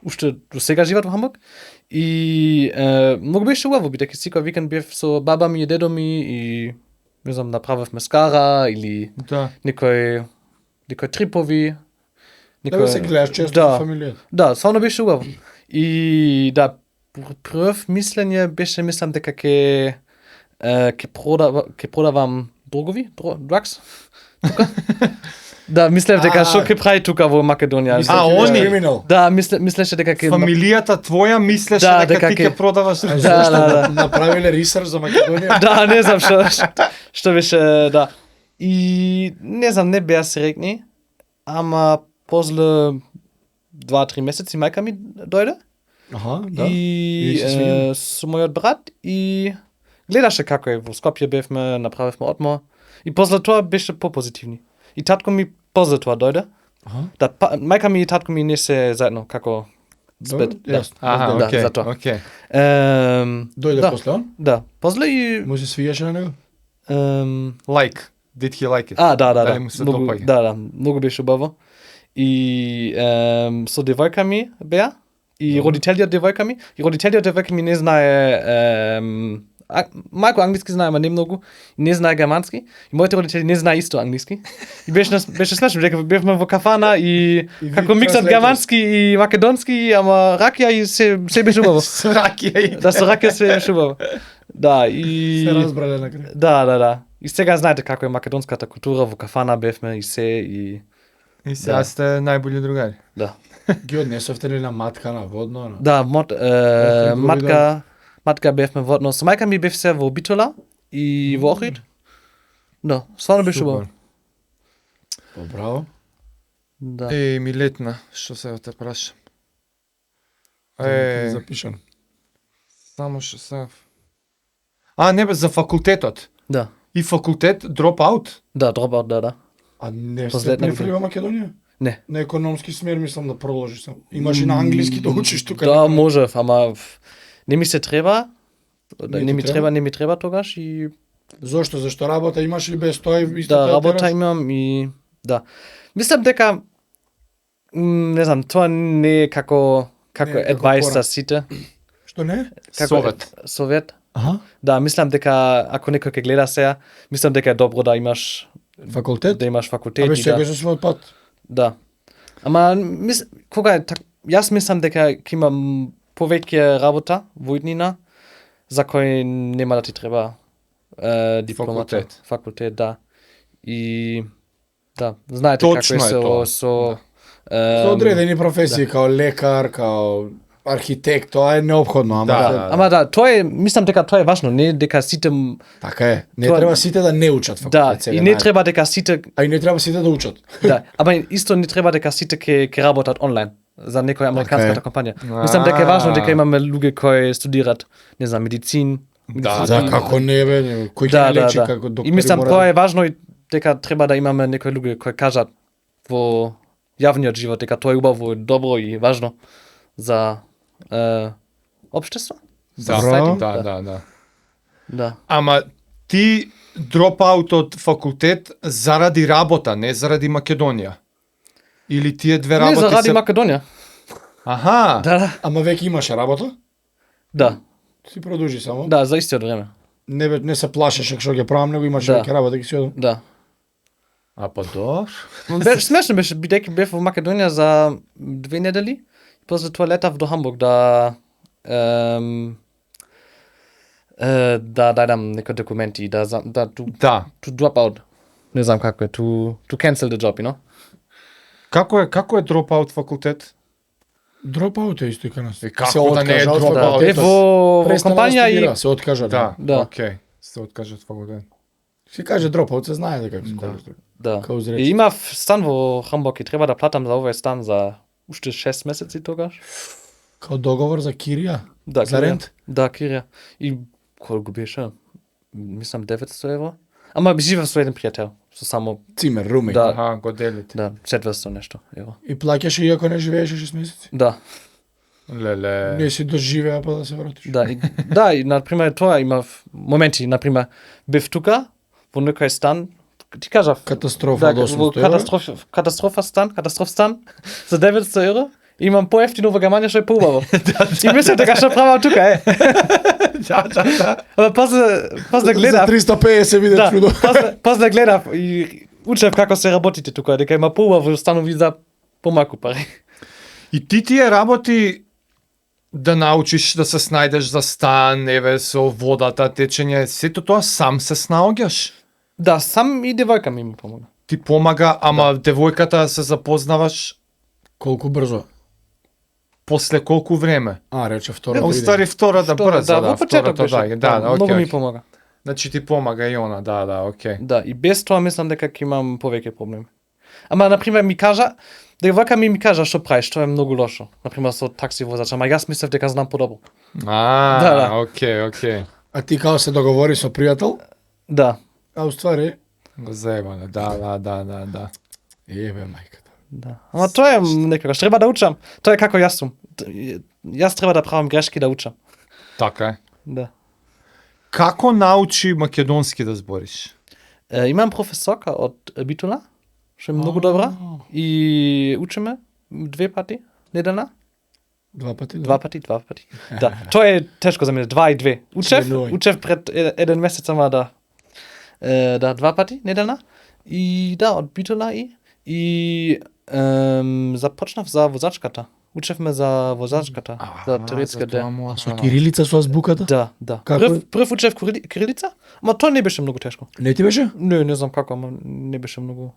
уште до сега живеат во Хамбург и многу беше убаво бидејќи секој викенд бев со баба ми и дедо ми и не знам направивме скара или Да. некои трипови. Да се гледаш често Да. со фамилија. Да, стварно беше убаво. И да, прв мислење беше мислам дека ќе продавам другови, drugs. Тука. Да, мислев дека што ќе прави тука во Македонија. они? Криминал. Да, мислеше дека ќе Фамилијата твоја мислеше Да, дека ти дека ќе продаваш. Да. Направиле ресерч за Македонија. Да, не знам што беше, да. И не знам, не беа среќни, ама после 2-3 месеци мајка ми дојде. Аха, да. И И се свија. со мојот брат и гледаше како е во Скопје бевме, направивме одмор и после тоа беше попозитивни. И татко ми после тоа дојде. Аха. Да, мајка ми и татко ми не се заедно како Добро, спет. Да. јасно. Аха, Да, окей. за тоа. Окей. Дојде да, после он? Да, после и Му се свиеше на него? Like. Did he like it? да. Дали му се Многу, допаѓа? да, многу беше убаво. И со девојка ми беа и родителјот девојка ми, и родителјот девојка ми не знае малку англиски знае, ама не многу, и не знае германски. И моите родители не знае исто англиски. И беше смешно дека бевме во кафана и како ви миксат транслейтор. германски и македонски, ама ракија и се беше убаво. С ракија и Да, со ракија се беше убаво. Да, и Се разбрале на крај. да. И сега знаете како е македонската култура, во кафана бевме и се и И сега сте најболи другари. да. Ги однесовте ли на матка, на водно? На... Да, Охрид го матка бевме во однос. Со мајка ми бев се во Битола и во Охрид. Да, стварно беше убаво. Браво. Да. Еј, Милетна, што се те прашам? Запишан. Само што се... А, не бе, за факултетот. Да. И факултет drop out? Да, дропаут, да. А не сте Последна префли година. во Македонија? Не. На економски смер мислам да продолжиш сам. Имаш и на англиски да учиш тука. Да, можев, ама не ми се треба. Не Не ти ми треба? треба, не ми треба тогаш и Зошто? Зашто работа имаш ли без тоа и исто да, тоа работа тераш? имам и да. Мислам дека не знам, тоа не е како Не е како advice пора. за сите. Што не? Совет. Совет. Аха. Да, мислам дека ако некој ќе гледа сега, мислам дека е добро да имаш Факултет? факултет Абе и секој да. со својот пат. Да. Ама кога е јас мислам дека ќе имам повеќе работа во иднина за кој нема да ти треба дипломата. Факултет, да. И да, знаете Точно како е е тоа. со Со одредени професии, као лекар, као архитект, тоа е неопходно, ама Да. Ама да, тоа е, мислам дека тоа е важно, не дека сите така е. Не Тоа- треба сите да не учат факултет. да, сега, и не најде. треба дека сите А и не треба сите да учат. да, ама исто не треба дека сите ќе работат онлайн за некоја американската Така компанија. Мислам дека е важно дека имаме луѓе кои студираат, не знам, медицин. Да, За да. како не бе, кој ќе Да, не да, лечи да. како доктори. И мислам мора тоа да- е важно и дека треба да имаме некои луѓе кои кажат во јавниот живот дека тоа е убаво, добро и важно за општество. Да, Браво. да. Да. Ама ти drop out од факултет заради работа, не заради Македонија. Или тие две Не работи заради се... Македонија. Аха. Да, Ама веќе имаше работа? да, Си продолжи само. да, за истиот време. Не се плашеше што ќе правам, него имаше Да. веќе работа ќе си одам. Да. А па добро. Беше смешно беше бидејќи бев во Македонија за 2 недели. После тоа летав до Хамбург да Да дадам некои документи, to Да. drop out. Не знам како е, to cancel the job, you know? Како е дропаут факултет? Дропаут е исто и кај нас. Како Се да не е откажа од дропаут? факултетот. Е во Престана да компанија студира, и се откажа. Да, Да. окей. Се откажа од факултет. Си каже дропаут, се знае дека се користи. да. Као изрече. И имав стан во Хамбург и треба да платам за овој стан за уште 6 месеци тогаш. Као договор за кирија? Да, За кирија. рент? Да, кирија. И колку беше? Мислам 900 евро. Ама живеев со еден пријател, со само Цимер, руми. Да. Аха, го делите. да 400 нешто евро. И плаќаше иако не живееше 6 месеци. Да. Леле. Не си доживеа па да се вратиш. Да, и на пример тоа имав моменти, на пример бев тука во некој стан, ти кажав Катастрофа од 800 евро. катастроф стан за 900 евро. Имам поевтино во Германија што е поубаво. И мислам дека што правам тука е. Да. Ама после гледав. За 350 биде Да, чудо. после гледав и учев како се работите тука, дека има поубаво станови за помалку пари. И ти е работи да научиш да се снајдеш за стан, еве со водата, течење, сето тоа сам се снаоѓаш. Да, сам и девојка ми помогна. Ти помага, ама девојката се запознаваш Колку брзо? после колку време? Рече втора. Устави втората брза, во почеток втората, беше. да, многу окей. ми помага. Значи ти помага и она, да, окей. Да, и без тоа мислам дека ќе имам повеќе проблеми. Ама на пример ми кажа, девојка ми кажа што правиш, што е многу лошо. На пример со такси возач, ама јас мислев дека знам подобро. Да. Окей. А ти као се договори со пријател? Да. А уствари, Го заебане, да. ебе мајката. Да. Ама тоа е некогаш треба да учам. Тоа е како јас сум. Јас треба да правам грешки да учам. Така е. Да. Како научи македонски да збориш? Имам професорка од Битула, што е многу добра и учиме 2 пати неделна. 2 пати? Два пати. Да, тоа е тешко за мене, 2 и 2. Членувај. Учев пред еден месец, ама да 2 пати неделна. И да, од Битула и започнав за возачката. Учевме за возачката, за теоретска дел. Со кирилица со азбуката? Да. Како? Прв учев кирилица, ама тоа не беше многу тешко. Не ти беше? Не знам како, ама не беше многу.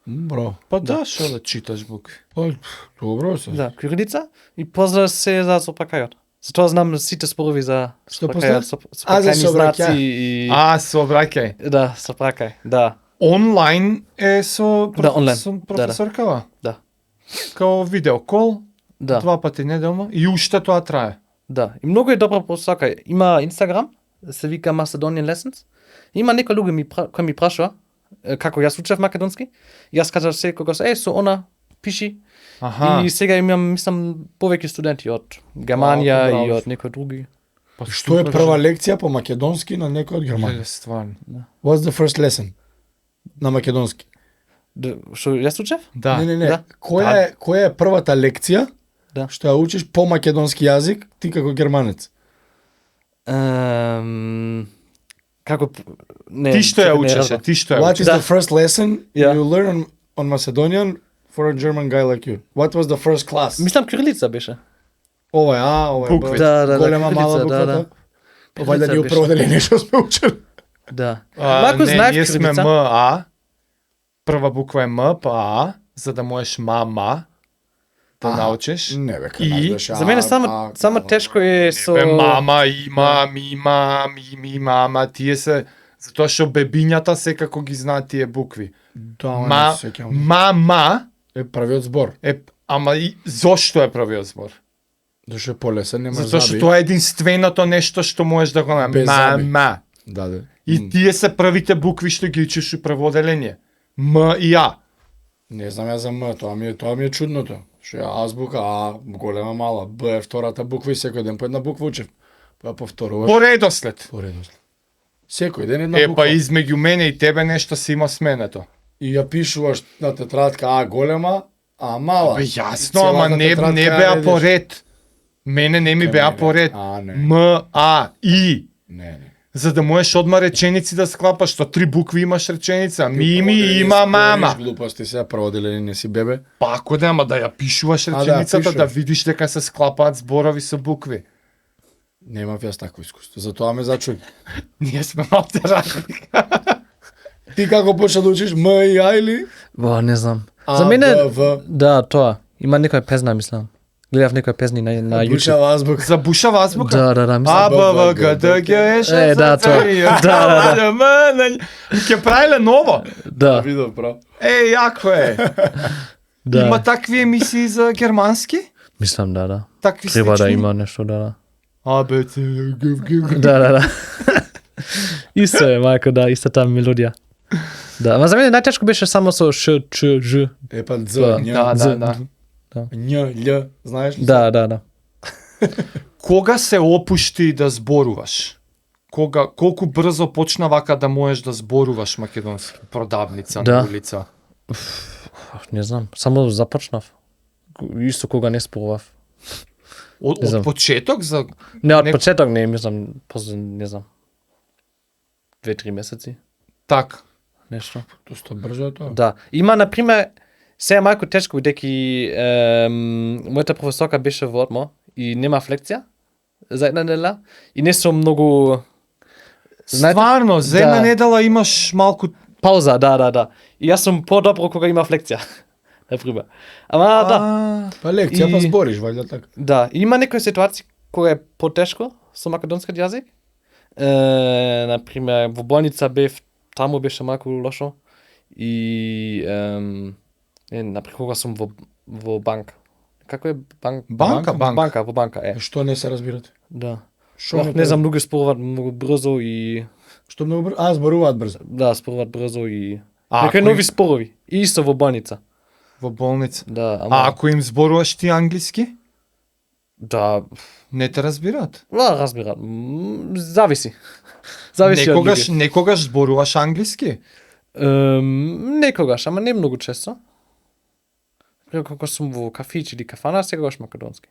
Браво. Па да, што да читаш букви? Па, добро се. Да, кирилица и после се за сопракајот. Затоа знам сите спорови за Што сопракајот, после? сопракајни за собраќај. знаци и Сообраќај. да, сопракај. Да. Онлайн е со Да, онлайн. со професоркава? Да. Као видеокол, Да. 2 пати неделно и уште тоа трае. Да. И многу е добра посока. Има Инстаграм, се вика Macedonian Lessons. Има некои луѓе кои ми прашува како јас учев македонски. Јас кажав секогаш со она пиши. Аха. И сега имам мислам повеќе студенти од Германија Браво. и од некои други. Па Што е прва лекција по македонски на некој од Германија? Леле, стварно. What's the first lesson? На македонски. Што јас учев? Да. Не. Да. Која е првата лекција Да. што ја учиш по македонски јазик, ти како германец? Како не. Ти што ја не учеше? разбрав. Ти што ја What учеше? is Да. the first lesson Yeah. you learn on Macedonian for a German guy like you? What was the first class? Мислам кирилица беше. Ова е А, ова е Букви. Б. Да, Голема кирилица, мала буква, да. Па вајда Кирилица ние беше. прво деление што сме учели. Да. Не, знаев ние сме кирилица. МА. Прва буква е М, па А, за да можеш мама да научиш. Не бе, кај И? нас беше За мене А, само тешко е со Бе, мама, има, мима, ми, мама, тие се... Затоа што бебињата секако ги знаат тие букви. Да, Ма, не се сеќавам. мама Е правиот збор. ама и зошто е правиот збор? Зашто е полесен, нема Затоа што заби. тоа е единственото нешто што можеш да го Без заби. мама. Да, да. И тие се првите букви што ги учиш у преводеление. М и А. Не знам ја за М, тоа ми е чудното. Што е азбука, А, голема, мала, Б е втората буква и секој ден по една буква учев. Па ја повторуваш. По редослед. По редослед. Секој ден една Е, буква. па измеѓу мене и тебе нешто се има сменето. И ја пишуваш на тетрадка А голема, А мала. Бе, И јасно, целата ама не тетрадка ја беа редиш. по ред. Мене не ми Кај беа мене. по ред. А, не. М, А, И. Не. За да можеш одма реченици да склапаш, што 3 букви имаш реченица. Мими Прво има деление мама. спориш глупости сега, прво деление не си бебе. Па ако нема да ја пишуваш да, реченицата, да пишуваш. видиш дека се склапаат зборови со букви. Немав јас такво искуство, затоа ме зачуди. Ние сме малце разлика. Ти како почна да учиш М и А или? Во, не знам. А, За мене, Б, В. да, тоа. Има некоја песна, мислам. Гледав некоја песни на YouTube. Бушава азбука. За бушава азбука? Да, А, мислам. Б, В, Г, Д, Г, Е, Ш, Е, да, Ц, тоа. Ц, Ј, Да. Ке правиле ново. Да, Видов, право. Јако е. да. Има такви емисии за германски? Мислам, да. Такви Треба да слични? има нешто, да. А, Б, Ц, Г, Г. Да. Исто е, мајко, да, иста таа мелодија. Да, ама за мене најтешко беше само со Ш, Ч, Ж. Епа Дз, Да, Њ, Да. Њ, Л, знаеш ли? Да. Кога се опушти да зборуваш? Колку брзо почна вака да можеш да зборуваш македонски? Продавница Да. на улица. Не знам, само започнав. Исто кога не спорував. Од Не знам. почеток за Не, од Не- почеток не, мислам, после, не знам, 2-3 месеци, так. нешто. Доста брзо е тоа. Да. Има, например, се е малку тешко, бидејќи мојата професорка беше во одмор и нема лекција за една недела и не сум многу Знаете- Стварно, за една Да. недела имаш малку пауза, да. И јас сум подобро кога имав лекција, например. Ама да, Па лекција, И- па збориш, вајда така. да, има некои ситуации кога е потешко со македонскиот јазик. Например, во болница бев, таму беше малку лошо. И например, кога сум во банка. Како е банка? Банка, банка. Во банка, Што не се разбирате? Да. Што Не знам, луѓе споруваат многу брзо и Што многу брзо? А, зборуваат брзо. да, споруваат брзо и А, некои ако нови им- спорови. И исто во болница. во болница. Да, А ама ако им зборуваш ти англиски, да, не те разбираат. разбират. Зависи. Зависи од Некогаш, луѓе. некогаш зборуваш англиски. Некогаш, ама не многу често. Кога сум во кафич или кафана, секогаш македонски.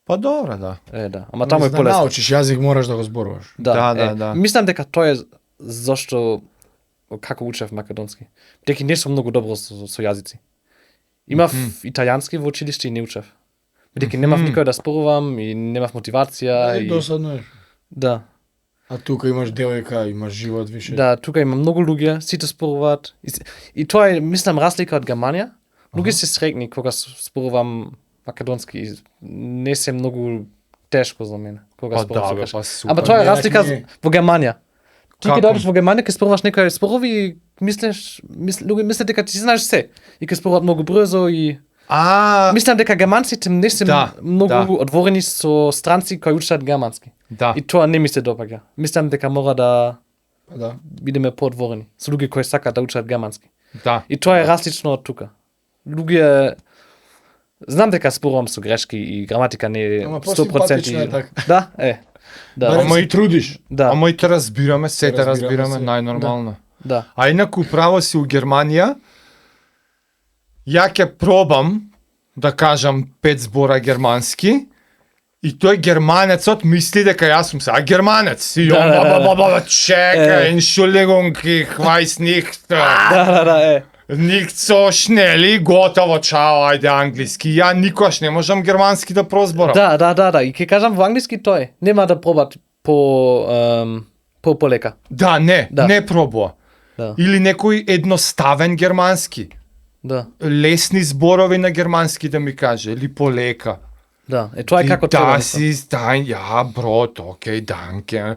Па добро, да. Да. Ама таму е За да полесно. научиш јазик мораш да го зборуваш. Да. Мислам дека тоа е зашто како учев македонски. Деки не сум многу добро со јазици. Имав италијански во училиште и не учев. Бидејќи немав никој да спорувам и немав мотивација и Досадно е. да. А тука имаш девојка, имаш живот више. Да, тука има многу луѓе, сите споруваат. И тоа е, мислам, разлика од Германија. Луѓе се среќни кога спорувам македонски и не се многу тешко за мене кога Па спорувам да, со бе, грешка. па супер. Ама тоа е Не, разлика не. во Германија. Ти ќе Како? дојдеш во Германија, ќе споруваш некои спорови и луѓе мислат дека ти знаеш се. И ќе споруваат многу брзо и мислам дека германците не се Да, многу да. отворени со странци кои учат германски. Да. И тоа не ми се допаѓа. Мислам дека мора да Па да. бидеме поотворени со луѓе кои сакаат да учат германски. Да. И тоа е различно од тука. Луѓе знам дека спорувам со грешки и граматика не е Ама 100%. посимпатично е така. Да, Да, Барем Ама се и трудиш. да, Ама и те разбираме, се те разбираме разбираме, се. најнормално. да. А инаку право си у Германија, ја ќе пробам да кажам 5 збора германски, и тој германецот мисли дека јас сум сега германец. И он чека, Entschuldigung, ich weiß nicht. Да, Nicht so schnell, и готово, чао, ајде англиски. Ја никош не можам германски да прозборам. Да. И ќе кажам во англиски тој. Нема да пробат по полека. Да, не Да. пробува. Да. Или некој едноставен германски. Да. Лесни зборови на германски да ми каже, или полека. Да. Тоа е како треба. Das ist dein, ja, Brot, okay, danke.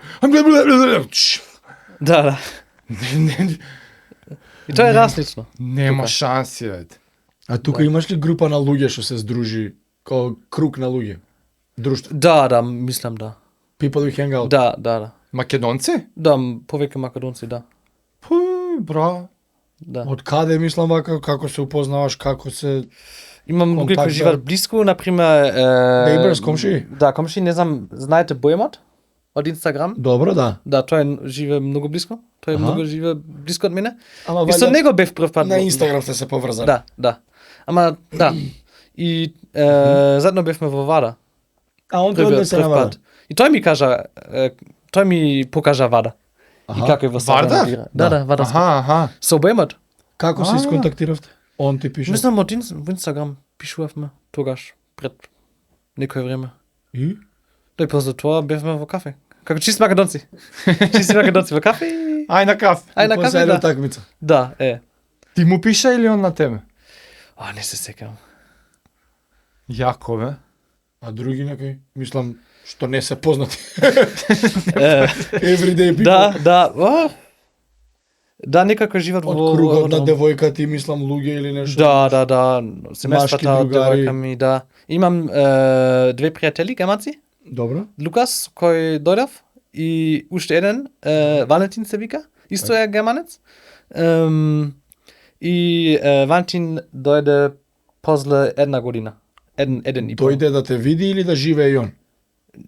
Да. И тоа е различно. Нема Тука. шанси, бе. А тука имаш ли група на луѓе што се здружи, како круг на луѓе? Друштво. Да, мислам да. People who hang out. Да. Македонци? Да, повеќе македонци, да. Пу, бра. Да. Од каде мислам вака, како се упознаваш, како се... Имам луѓе контакт, кои живеат блиску, например, Neighbors, комши? Да, комши, не знам, знаете Боемот од Инстаграм? Добро, да. Да, тој живее многу блиско. Тој Аха. многу живее блиско од мене. Ама И со вајда него бев прв пат. на Инстаграм сте се поврзани. Да. Ама да. И заедно бевме во Вада. А он тој Првиот однесе прв на пат. Вада. И тој ми кажа, тој ми покажа Вада. И како е во Вардар? Сарајево игра. Да, Вада. Аха. Со Боемот. Како се исконтактиравте? Он ти пише. Мислам во Инстаграм пишувавме тогаш пред некој време. И? и после тоа бевме во кафе. Како чисти македонци. Чисти македонци во кафе и... Ај на каф. Ај на После кафе, една да. такмица. Да, е. Ти му пиша или он на тебе? Не се секам. Јако, бе. А други некои, мислам, што не се познати. Е, Everyday people. да. Да, некако живеат во... Од кругот на во- девојка ти мислам луѓе или нешто. Да. Семејствата од другари. девојка ми, да. Имам две пријатели, германци. Добро. Лукас, кој дојдов, и уште еден, Валентин се вика, исто е германец. И Валентин дојде после една година. Еден и пол. Дојде да те види или да живее и он?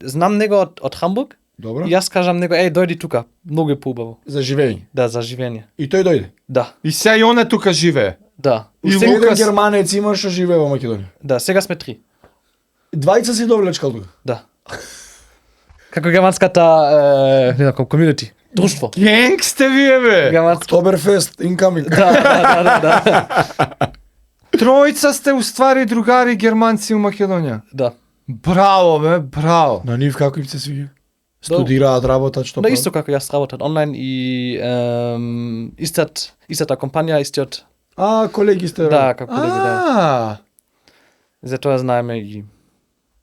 Знам него од Хамбург, Добро. и јас кажам него, дојди тука, многу е поубаво. За живење. Да, за живење. И тој дојде. Да, И сега и он е тука живее. да. И Уште еден Лукас- германец има што живее во Македонија. Да, сега сме 3. Двајца си довлечкал тука. Да. Како германската, не знам, комјунити, друштво. Генг сте вие, бе. Германско. Октоберфест incoming. Да. Тројца сте уствари другари германци у Македонија. Да. Браво, бе, браво. На нив како им се свиѓа? Студираат, работат, што Да, исто како јас работат онлайн и истата компанија, истиот, колеги сте. да, како колеги, да. А, Затоа знаеме и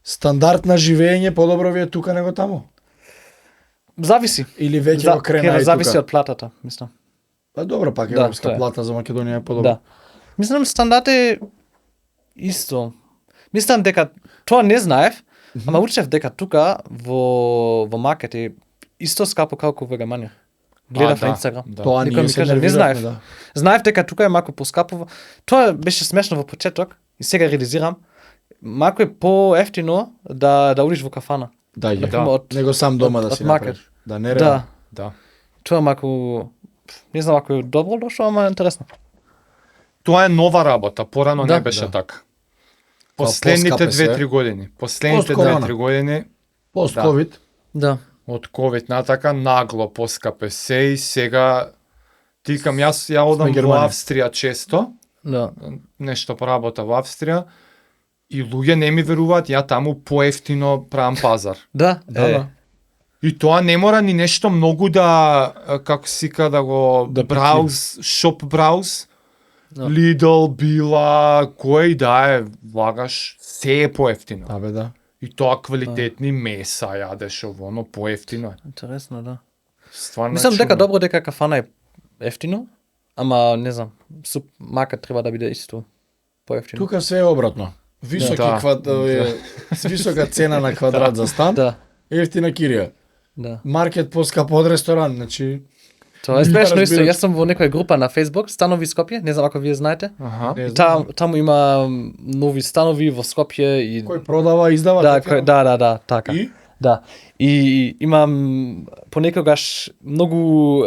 Стандард на живење подобро ви е тука него таму? зависи. Или веќе го крена и зависи тука? од платата, мислам. Па добро, пак Да, европска тоа е. плата за Македонија е подобро. Да. Мислам стандард е исто. Мислам дека тоа не знаев, ама учев дека тука во маркет е исто скапо како во Германија. Гледав на Инстаграм. Да. Тоа Некој ние ми се кажа, не нервиравме, знаев. да. Знаев дека тука е малку поскапо. Тоа беше смешно во почеток и сега реализирам. Малку е поевтино да одиш во кафана. Да, ја. Да. Од- Него сам дома да од си маркет. направиш. Да, не Да. Да. Тоа малку не знам ако е добро дошло, ама е интересно. Тоа е нова работа, порано Да. не беше Да. така. Па, Последните поскапе се. 2-3 години. Последните Пост-корона. 2-3 години Пост Да. ковид. Да. од ковид натака нагло поскапе се и сега тикам ја одам во Германија. Австрија често, Да. нешто по работа во Австрија и луѓе не ми веруваат, ја таму поевтино правам пазар. Да. Да. И тоа не мора ни нешто многу да, како сика, да го Да брауз, шоп брауз, Да. Lidl, Била, кој да е, влагаш, се е поевтино. Абе да. И тоа квалитетни меса јадеш ово, но поевтино е. Интересно, да. Стварно Мислам е дека чудно. добро дека кафана е ефтино, ама не знам, маркет треба да биде исто поевтино. Тука се е обратно. Високи Да. с висока цена на квадрат за стан, Да, ефтина кирија. да. Маркет поскапо од ресторан, значи Тоа е смешно исто. разбираш. Јас сум во некоја група на Facebook, Станови Скопје, не знам ако вие знаете. Аха. не И знам. таму има нови станови во Скопје и Кој продава, издава да, така? да, така. И Да. И имам понекогаш многу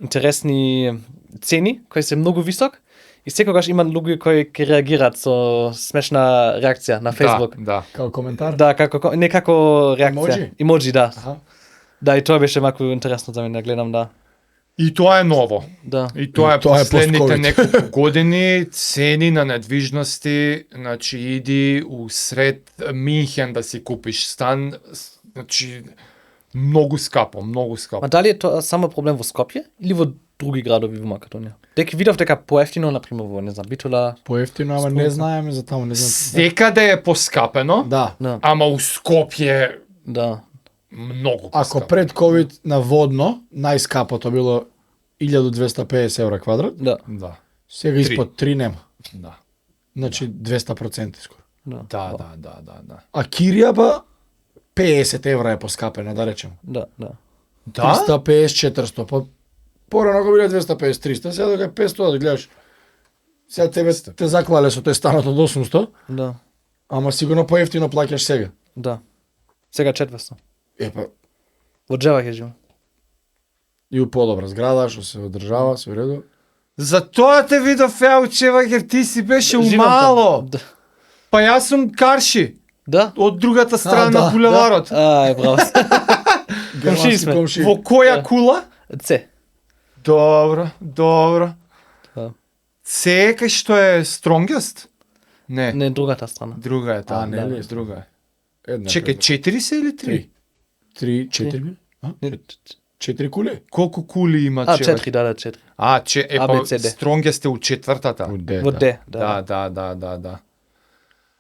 интересни цени кои се многу висок и секогаш има луѓе кои ќе реагираат со смешна реакција на Facebook. Да, као коментар. Да, како не како реакција. Емоджи? Емоджи, да. Аха. Да, и тоа беше малку интересно за мене да гледам, да. И тоа е ново. Да. И тоа И е тоа е последните пост-ковид. неколку години цени на недвижности, значи иди у сред Минхен да си купиш стан, значи многу скапо, многу скапо. Ма дали е тоа само проблем во Скопје или во други градови во Македонија? Дека видов дека поевтино на пример во не знам Битола. Поевтино, ама не знаеме за таму, не знам. Секаде е поскапено, Да. Да. ама у Скопје Да. многу Ако поскапено. пред ковид на водно, најскапото било 1250 евра квадрат, Да. Да, сега Три. испод 3 нема. да. Значи 200% скоро. Да. Да. А кирија па 50 евра е поскапена, да речем. Да, да. Да? 350-400, па порано го биле 250-300, сега дека е 500 да гледаш. Сега тебе те заклале со тој станот од 800, Да. ама сигурно поевтино плаќаш сега. Да. Сега 400. Епа, Во Джева ќе живам. и у подобра зграда, што се одржава, се уреду. Затоа те видов Елчева, jer ти си беше Живам умало. таму. Да. Па јас сум Карши, Да. од другата страна да, на булеварот. А, браво. Комшии сме. Комши. Во која Да. кула? Це. Добро, добро. Да. Се е кај што е strongest? Не, Не, другата страна. друга е таа. А, не ли? Друга е. Една. Чекај, 4 се или 3? 3, 4. А? 4 кули? Колку кули има А, човек? 4, да, 4. А, А, Б, С, Д. стронге сте у четвртата. Во Д, да. Да.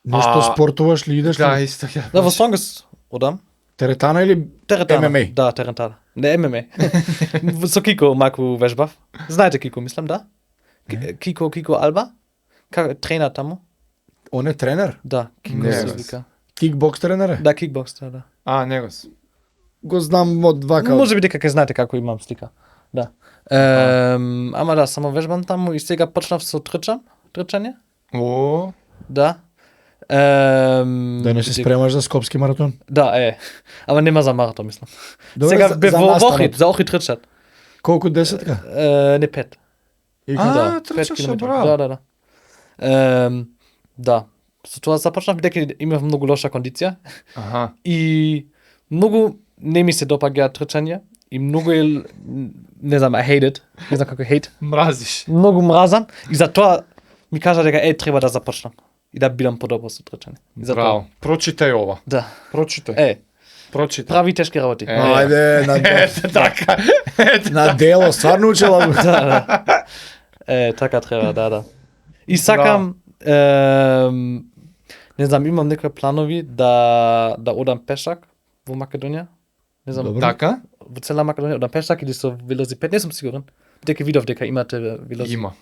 Нешто А, спортуваш ли, идеш Да, ли? исто ја. Да, во Сонгас одам. Теретана или Теретана. ММА? Да, теретана. Не, ММА. Со Кико малку вежбав. Знаете Кико, мислам, да? Кико Алба? Тренер таму? Он е тренер? Да, Кико Не, се бе. вика. Кикбокс тренер е? Да, кикбокс, да. А, негос. Го знам од вака. Може би дека ќе знаете како имам слика. Да. Ама да, само вежбам таму и сега почнав со трчање. О, Да. Да не се спремаш за Скопски маратон? Да, ама нема за маратон, мислам. Добре, Сега за- бев за во настанот. Охрид, за Охрид трчат. Колку десетка? Не 5. И А, да. трчаше, 5 километри. браво. Да. Да. Со тоа започнав дека имав многу лоша кондиција аха. и многу не ми се допаѓа трчање и многу е, не знам, I hate it. Не знам како hate. Мразиш. Многу мразам и затоа ми кажа дека треба да започнам и да бидам подобро со трчање. И затоа. Браво. Прочитај ова. Да. Прочитај. Прочитај. Прави тешки работи. Ајде, Ете така. на дело, стварно учела го. Да. Така треба, да. И сакам, не знам, имам некои планови да одам пешак во Македонија. Не знам, Добро. Така? во цела Македонија одам пешак или со велосипед, не сум сигурен. Дека видов дека имате велосипед. Има.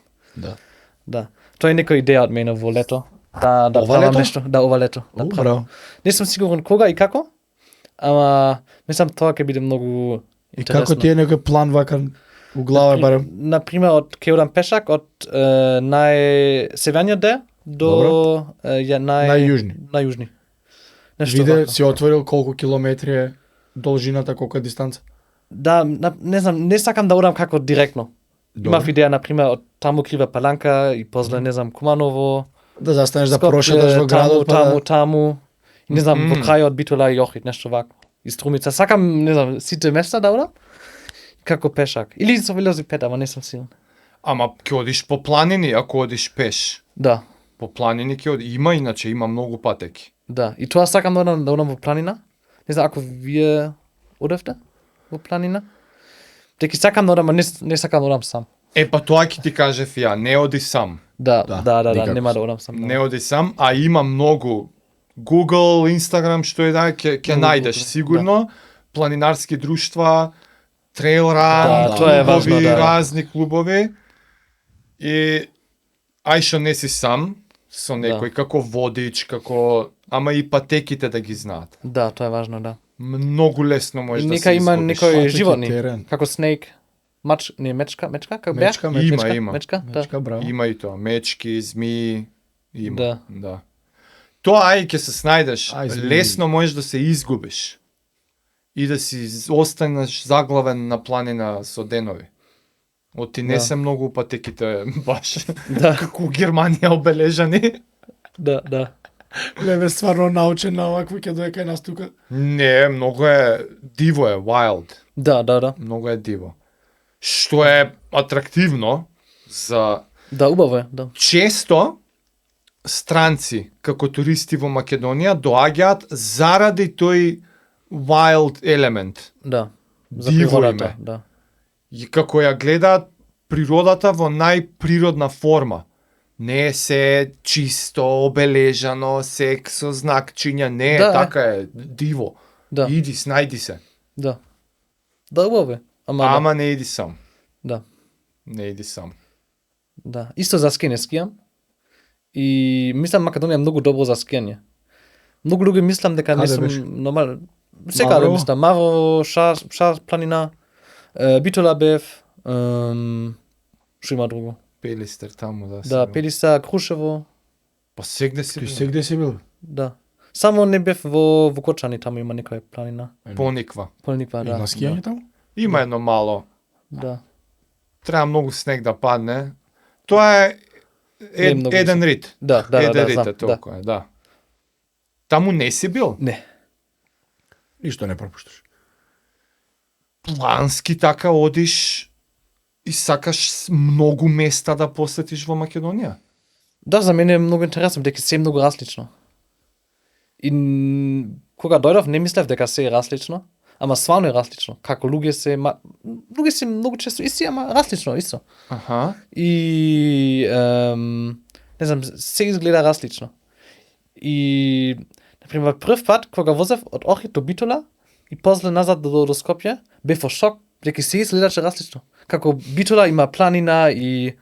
Да. Тоа е некоја идеја од мене во лето. Да Ова правам лето? нешто. Да, ова лето. Да правам. Браво. Не сум сигурен кога и како, ама мислам тоа ќе биде многу И интересно. како ти е некој план вака у глава барем? Например, ќе одам пешак од најсеверниот дел до Најјужни. најјужни. Нешто Виде, вака. си отворил колку километри е должината, колку е дистанца? Да, не знам, не сакам да одам како директно. Имав идеја, например, од таму Крива Паланка и после, не знам, Куманово, Да застанеш да Скопје, прошеташ во градот, па таму. И не знам, во крајот Битола и Охрид, нешто вако. И Струмица. Сакам, не знам, сите места да одам. Како пешак. Или со велосипед, ама не сум сигурен. Ама ќе одиш по планини ако одиш пеш. Да, По планини ќе оди. Иначе има многу патеки. да. И тоа сакам да одам во планина. Не знам, ако вие одевте во планина. Деки сакам да одам, а не сакам да одам сам. Па тоа ќе ти кажев ја, не оди сам. Да, никако. нема да одам сам. Не оди сам, а има многу Google, Instagram, што е да, ќе Многу најдеш Google, сигурно. Планинарски друштва, трейл ран, Да, тоа е важно, клубови, да. разни клубови. И ај што не си сам, со некој, како водич, како... Ама и патеките да ги знаат. Да, тоа е важно, да. Многу лесно може И да нека се има изгубиш. некои Патеки, животни, терен. како снејк, мечка, како беа? Мечка, Има. Мечка, да. Мечка, браво. Има и тоа, мечки, змии, има. Да. Тоа ај ќе се снајдеш, Ај, змии. лесно можеш да се изгубиш. И да си останеш заглавен на планина со денови. Оти не Да. се многу патеките баш Да, како у Германија обележани. да. Леве стварно научен на овакво ќе дое кај нас тука. Не, многу е диво е, wild. Да. Многу е диво. Што е атрактивно за Да, убаво е, да. често странци како туристи во Македонија доаѓаат заради тој wild елемент. Да. За Диво природата, име. да. И како ја гледаат природата во најприродна форма. Не е се чисто, обележано, се со знакчиња, не е Да, е. така е, диво. Да. Иди, снајди се. Да. Да, убаво е. Ама не иди сам. Да. Не иди сам. Да. Исто за скијање скијам. И мислам Македонија е многу добро за скијање. Многу луѓе мислам дека не Каде сум беше? нормален. Секаде Маврово? мислам, Маврово, Шар планина, Битола бев, што има друго? Пелистер таму, да. Да, сигурно. Пелиса, Крушево, Па сегде си Ти бил. сегде си бил? да. Само не бев во Кочани, таму има некоја планина. Пониква. Полнипа, да. Има скијање таму? Има едно мало. Да. Треба многу снег да падне. Тоа е Не многу еден рит. Да, Еден рит знам, е толку е, да. Таму не си бил? Не. Ништо не пропушташ. Плански така одиш и сакаш многу места да посетиш во Македонија? Да, за мене е многу интересно, дека се е многу различно. И кога дојдов не мислев дека се е различно, ама стварно е различно. Како луѓе се многу често исти, ама различно исто. Аха. И не знам, се изгледа различно. И например прв пат кога возев од Охрид до Битола и после назад до Скопје, бев во шок дека се изгледаше различно. Како Битола има планина и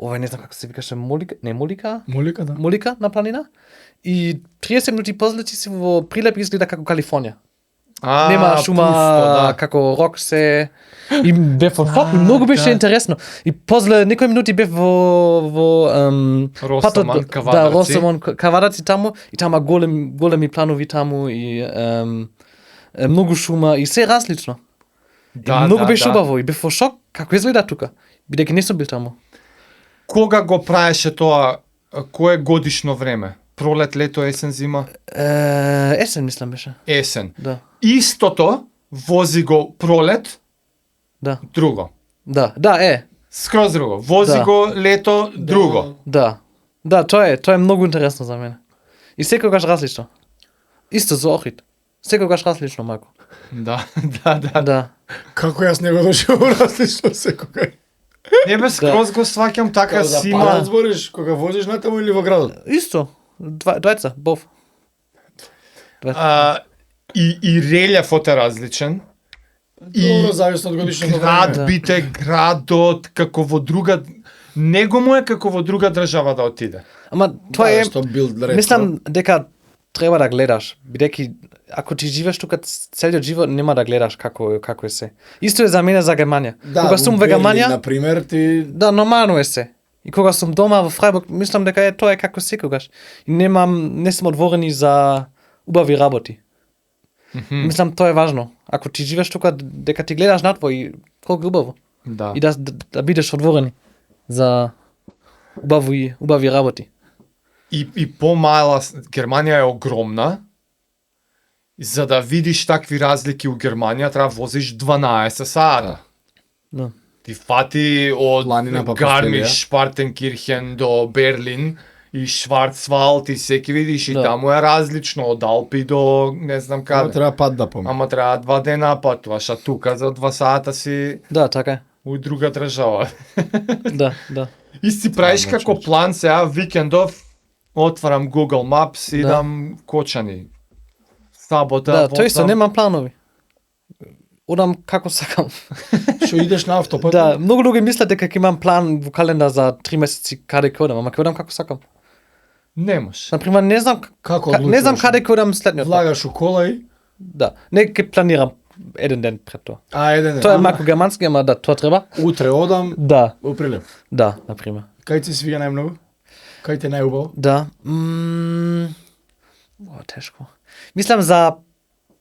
овој не знам како се викаше Молика Молика, да. Молика на планина. И 30 минути после си во Прилеп изгледа како Калифорнија. Нема шума, пусто, како рок се. И бев во шок, многу беше интересно. И после некои минути бев во Росомон, Кавадарци. Да, Росомон, Кавадарци таму и тама големи планови таму и многу шума и се различно. Да, и многу да, беше да. убаво и бев во шок како изгледа тука, бидејќи не сум бил таму. Кога го правеше тоа, кое годишно време? Пролет, лето, есен, зима? Есен мислам беше. Есен. Да. Истото вози го пролет, Да. друго. Да, Скроз друго. Вози Да. го лето, друго. Да. Да, тоа е многу интересно за мене. И секогаш различно. Исто за Охрид. Секогаш различно, мако. Да, да, да. Да. Како јас не го дошол различно секогаш. Не бе, скроз го сваќам така Како си за има. палац збориш, кога возиш натаму или во градот? Исто. Двајца, бов. И релјефот е различен. Добро, зависно од годишното време. Градбите, градот, како во друга... Него му е како во друга држава да отиде. Ама тоа е, Што бил ретко. мислам дека треба да гледаш, бидејќи ако ти живееш тука целиот живот нема да гледаш како е се. Исто е за мене за Германија. Да, Кога сум во Германија, на пример, ти да, нормално е се. И кога сум дома во Фрајбург, мислам дека тоа е како секогаш. И не сум отворени за убави работи. Мислам тоа е важно. Ако ти живееш тука, дека ти гледаш надвор и колку е убаво. Да. И да бидеш отворени за убави работи. И помала, Германија е огромна. За да видиш такви разлики у Германија, треба возиш 12 сата. Да. Ти фати од Планина па Гармиш, Шпартенкирхен до Берлин и Шварцвалд и секи видиш и Да. таму е различно од Алпи до не знам Каде? каде. Треба пат да помне. Ама треба 2 дена патуваш, а тука за 2 сата си Да, така е. у друга држава. Да. И си правиш значи, како план сега викендов, отварам Google Maps, идам Кочани. Сабота, Да, тоа исто возам. немам планови. Одам како сакам. Што идеш на автопат? Да, многу луѓе мислат дека ќе имам план во календар за 3 месеци каде ќе одам, ама ќе одам како сакам. Немаш. Например, не знам Како не знам одлучуваш? каде ќе одам следниот. пат. Влагаш у кола и... Да, не ќе планирам еден ден пред тоа. еден. Тоа е малку германски, ама да, тоа треба. Утре одам Да, во Прилеп. да, например. Кај ти свига најмногу? Кај ти е најубаво? Да. Тешко. Мислам за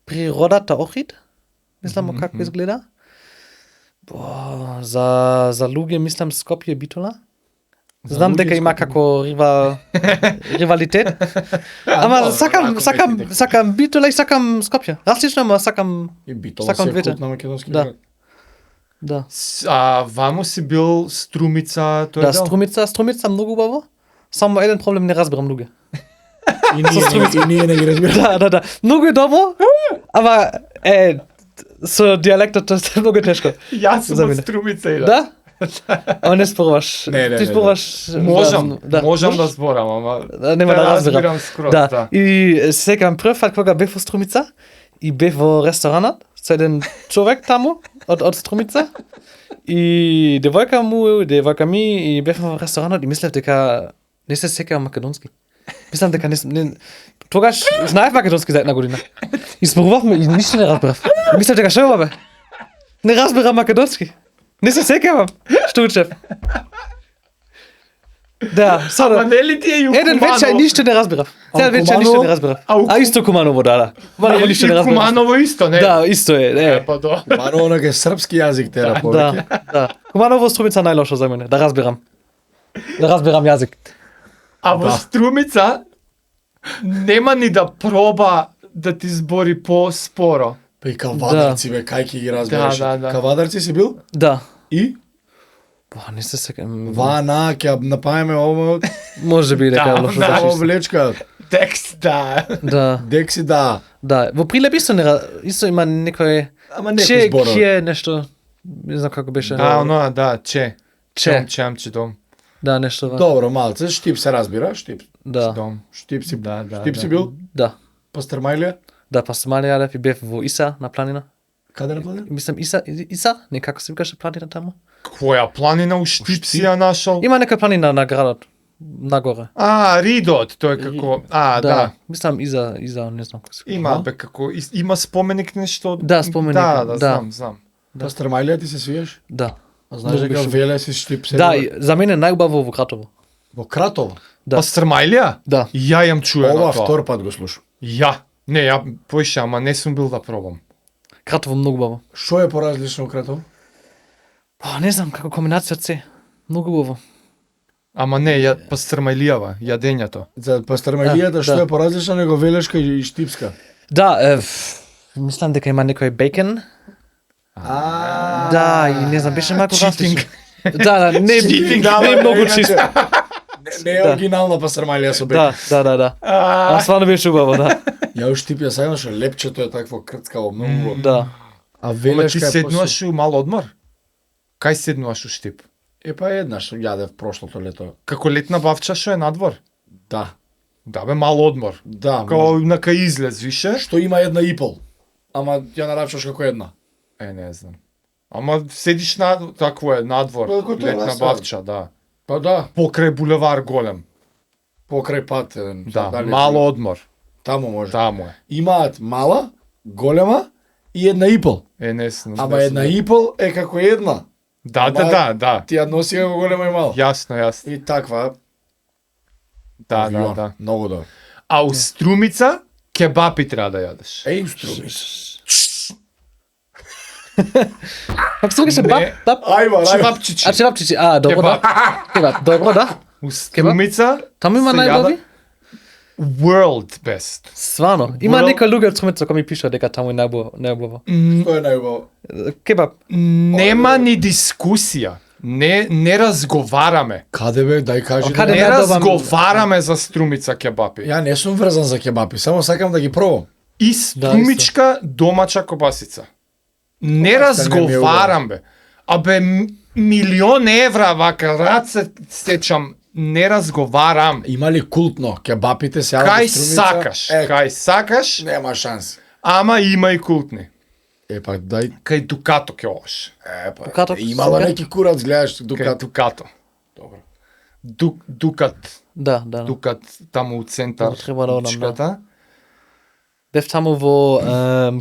природата Охрид. Мислам како изгледа. За луѓе мислам Скопје Битола. Знам луѓе дека има Скопје. како ривалитет. Ама сакам Битола и сакам Скопје. Различно, ама сакам И Битола Сакам се двете. култ на македонски Да. град. да. Ваму си бил Струмица, тој Да, дел? Струмица многу убаво. Само еден проблем не разбирам луѓе. И ние не ги разбираме. Да. Многу е добро, ама со диалектот тоа е многу тешко. Јас За сум од мене. Струмица и Да? Ама не спорваш. Не, Ти спорваш. Можам да. да зборам, ама Нема да разбирам. разбирам скроз, Да. да. И секам прв пат кога бев во Струмица и бев во ресторанот со еден човек таму од Струмица и девојка ми и бев во ресторанот и мислев дека не се секам македонски. Мислам дека не тогаш знаев македонски за една година. И зборувавме и ништо не разбрав. И мислев дека шо бе? Не разбирам македонски. Не се секавам. Што учев? Да, Ама сада. нели ти е и у Еден вечер Куманово? ништо не разбирав. Цел вечер ништо не разбирав. А Исто Куманово, да. Куманово Нели ништо и не разбирав. Куманово исто, не? Да, исто е. Па до. Мано онака е српски јазик тера повеќе. Да. Куманово Струмица најлошо за мене, да разбирам јазик. А во Струмица нема ни да проба да ти збори по-споро. Па и кавадарци бе, кај ќе ги разбереш? Да. Кавадарци си бил? Да. И? Не се секам. Вана, ќе напаеме ово, Може би дека Да, лошо да, да, ово влечка. Текст, да. Да. Декси да. Да, во Прилеп исто има некој Ама некој че зборот. ке нешто, не знам како беше. Да, оно, да, че. Че. Чам, дом. Да, нешто. Добро, малце, штип се разбира, штип. Да. Дом. Штип си, Да, да, штип да. си бил? Да. Пастермајлија? Да, па сама јадев и бев во Иса на планина. Каде на планина? Мислам Иса, не како се викаше планина таму. Која планина у Штип си ја нашол? Има нека планина на градот, нагоре. Ридот, тој е како, да. Мислам Иза, не знам како се. Има бе како има споменик нешто. Да, споменик, Да, да. знам. Пастермајлија ти се свиеш? Да. А знаеш Многу дека беше- веле си штип се. Да, и за мене најубаво во Кратово. Во Кратово. Да. Пастрмајлија? Да. Ја јам чуено Ова тоа. втор пат го слушам. Ја. Не, ја поише, ама не сум бил да пробам. Кратово многу убаво. Што е поразлично во Кратово? Не знам како комбинација од се. Многу убаво. Ама не, пастрмајлијава, јадењето. За пастермајлијата што да. е поразлично него велешка и штипска. Да, мислам дека има некој бејкен. Да, и не знам, беше малку Cheating. различно. Да, не не многу чисто. Не е оригинална пастермајлија со бек. Да. А стварно беше убаво, да. Ја у штип ја сакам што лепчето е такво крцкаво многу. Да. А Ама ти велешка е седнуваш у мал одмор? Кај седнуваш у Штип? Па еднаш јадев прошлото лето. Како летна бавча што е надвор? Да. Да бе, мал одмор. Да. Као на кај излез, више? Што има една и пол. Ама ја нарачаш како една. Не знам. Ама седиш на такво е надвор, Па, како тоа летна ресторан. бавча, да. Па да, Покрај булевар голем. покрај пат еден. Да, Дали е мало одмор. Таму може. Таму е. Имаат мала, голема и една и пол. Не знам. Ама една и пол е како една. Да. Ти ја носи како голема и мала. Јасно. И таква. Да. авион. Многу добро. А у Струмица кебапи треба да јадеш. Еј, струми. Како се викаше баб? Ајва, Чевапчичи. Чевапчичи. Добро, да. Кебаб, добро, да. У Струмица Таму има се најубави? јаде World best. Свано. Има Well- некој луѓе од Струмица кои ми пишува дека таму е најубаво. Што е најубаво? Кебаб. Нема ни дискусија. Не разговараме. Каде бе, дај кажи. Каде Не најдобар- разговараме за Струмица кебапи. Ја не сум врзан за кебапи, само сакам да ги пробам. И струмичка домача кобасица. Не Кобасица не ми е разговарам бе. Абе милион евра вака раце сечам, не разговарам. Има ли култно? Кебапите се јадат Кај во Струмица? сакаш, Нема шанси. ама има и култни. Па дај. Кај Дукато ќе одиш. Па. Дукато, Имала сега? неки курац, гледаш Кај Дукато. Дукато. Добро. Дукат, Да. Дукат таму у центар. Треба да одам, Чиката. Бев таму во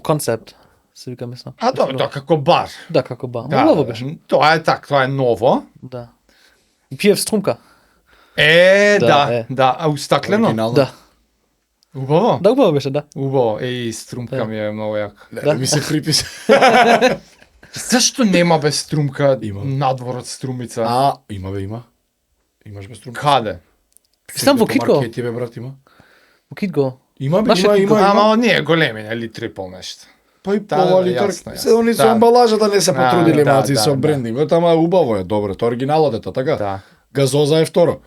концепт. Се вика мислам. Добро, тоа како бар. Да, како ба. Да, Убаво беше. Тоа е тоа е ново. Да. И пиев струмка. Да, Да, а устаклено? Оригинално. Да. Убаво? Да, убаво беше, да. Убаво, струмка Да. ми е многу јака. Да ми се приписа. Зашто нема бе струмка Има. надвор од Струмица? Има бе, има. Имаш бе струмка. Каде? Сам во Китко. Маркети бе, брат, има. Во Китго. Има бе, Нашиот има, Китко. има. Ама не е големи, нели трипл нешто. Па и Да, пола да, литар. јасно, Се они со да. амбалажата не се потрудили Да, малци да, со да. брендингот, ама убаво е, добро, тоа оригиналот е тоа, така? Да. Газоза е второ.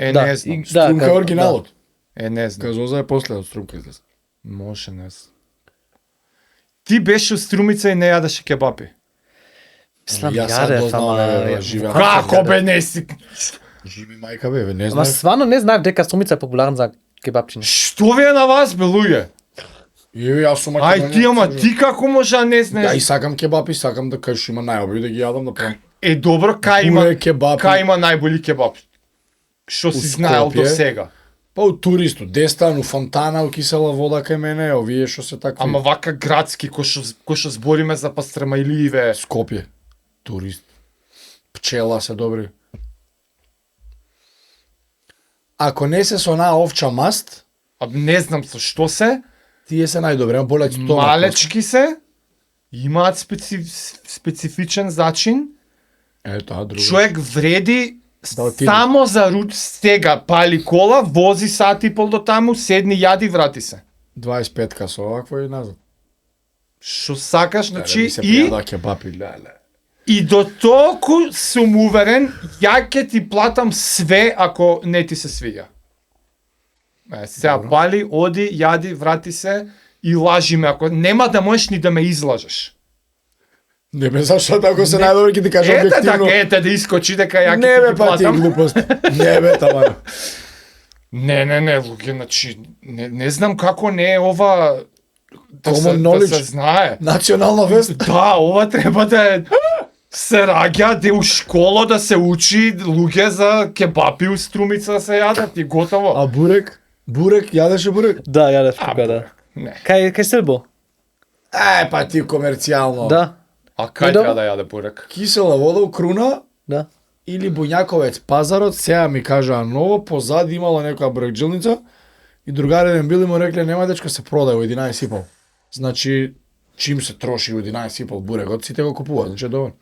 Да, Не знам. и- да, Струмка е како- оригиналот. Не знам. Газоза е после од струмка излезе. Може, не знам. Ти беше у Струмица и не јадеше кебапи. Мислам, Јас сад јадев, дознав, ама... бе, живеам. Како бе не си? Живи мајка бе, не Ама знаеш. стварно не знаев дека Струмица е популарен за кебапчиња. Што ви е на вас бе луѓе? Јас сум Ај ти ама ти како може да не Ја и знаеш? сакам кебапи, сакам да кажеш има најобри да ги јадам да правам. Добро, кај има Буре, кебапи. кај има најболи кебапи? Што си знаел до Скопје. сега? Па у туристу, Дестан, у фонтана, у кисела вода кај мене, овие што се такви. Ама вака градски, кој што збориме за пастрамајливе. Скопје, турист. Пчела се добри. Ако не се со онаа овча маст, Не знам со што се, тие се најдобри, ама болеќ стомак. малечки се, имаат специфичен зачин, Тоа друго. човек вреди Да отиде. само за сега пали кола, вози сат и пол до таму, седни, јади, врати се. 25 каса овакво и назад. Што сакаш, значи ми се и пријада кебапи, леле. и до толку сум уверен, ја ќе ти платам све ако не ти се свиѓа. Сега пали, оди, јади, врати се и лажи ме, ако нема да можеш ни да ме излажеш. Не бе, зашто ако се најдобро ќе ти кажам Ете објективно. така, ете да искочи дека ја Не ќе бе, ти па ти платам. глупост. Не бе, тамара. Не, луѓе, значи, не знам како не е ова да се, Common да knowledge. се знае. Национална вест. Да, ова треба да е се раѓа, де у школа да се учи луѓе за кебапи у Струмица да се јадат и готово. А бурек? Бурек, јадеше бурек? Да, јадев тука, да. Не. Кај сте бил? Па ти комерцијално. Да, А кај Добро. треба да јаде бурек? Кисела вода у Круна да. или Буњаковец пазарот, сега ми кажаа ново, позади имало некоја брекджилница и другари ден били му рекле нема дечко се продаje во 11,5. Значи чим се троши во 11,5 бурекот, сите го купуваат, значи е доволно.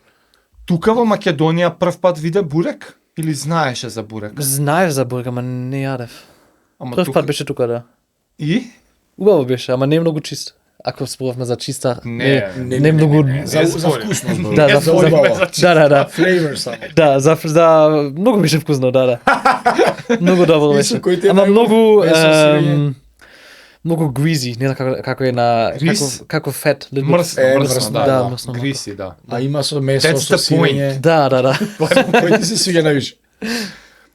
Тука во Македонија прв пат виде бурек? Или знаеше за бурек? Знаеш за бурек, ама не јадев. Ама Прв тука- пат беше тука, да. И? Убаво беше, ама не е многу чист. Ако споруваме за чиста, не многу... За спорим. вкусно зборувам. Да, Не за спориме убаво. за чист. Да. Flavor само. Да, за многу беше вкусно, да. Многу добро И со беше. кој ти е Ама најубав? многу Месо, сирење? многу greasy, не знам како е на Гриз? како fat. little bit. Мрсно, мрсно, мрсно, да, да. мрсно, Гриси, да. А има со месо, That's со the point. сирење. Да. Кој ти се свиѓа највише?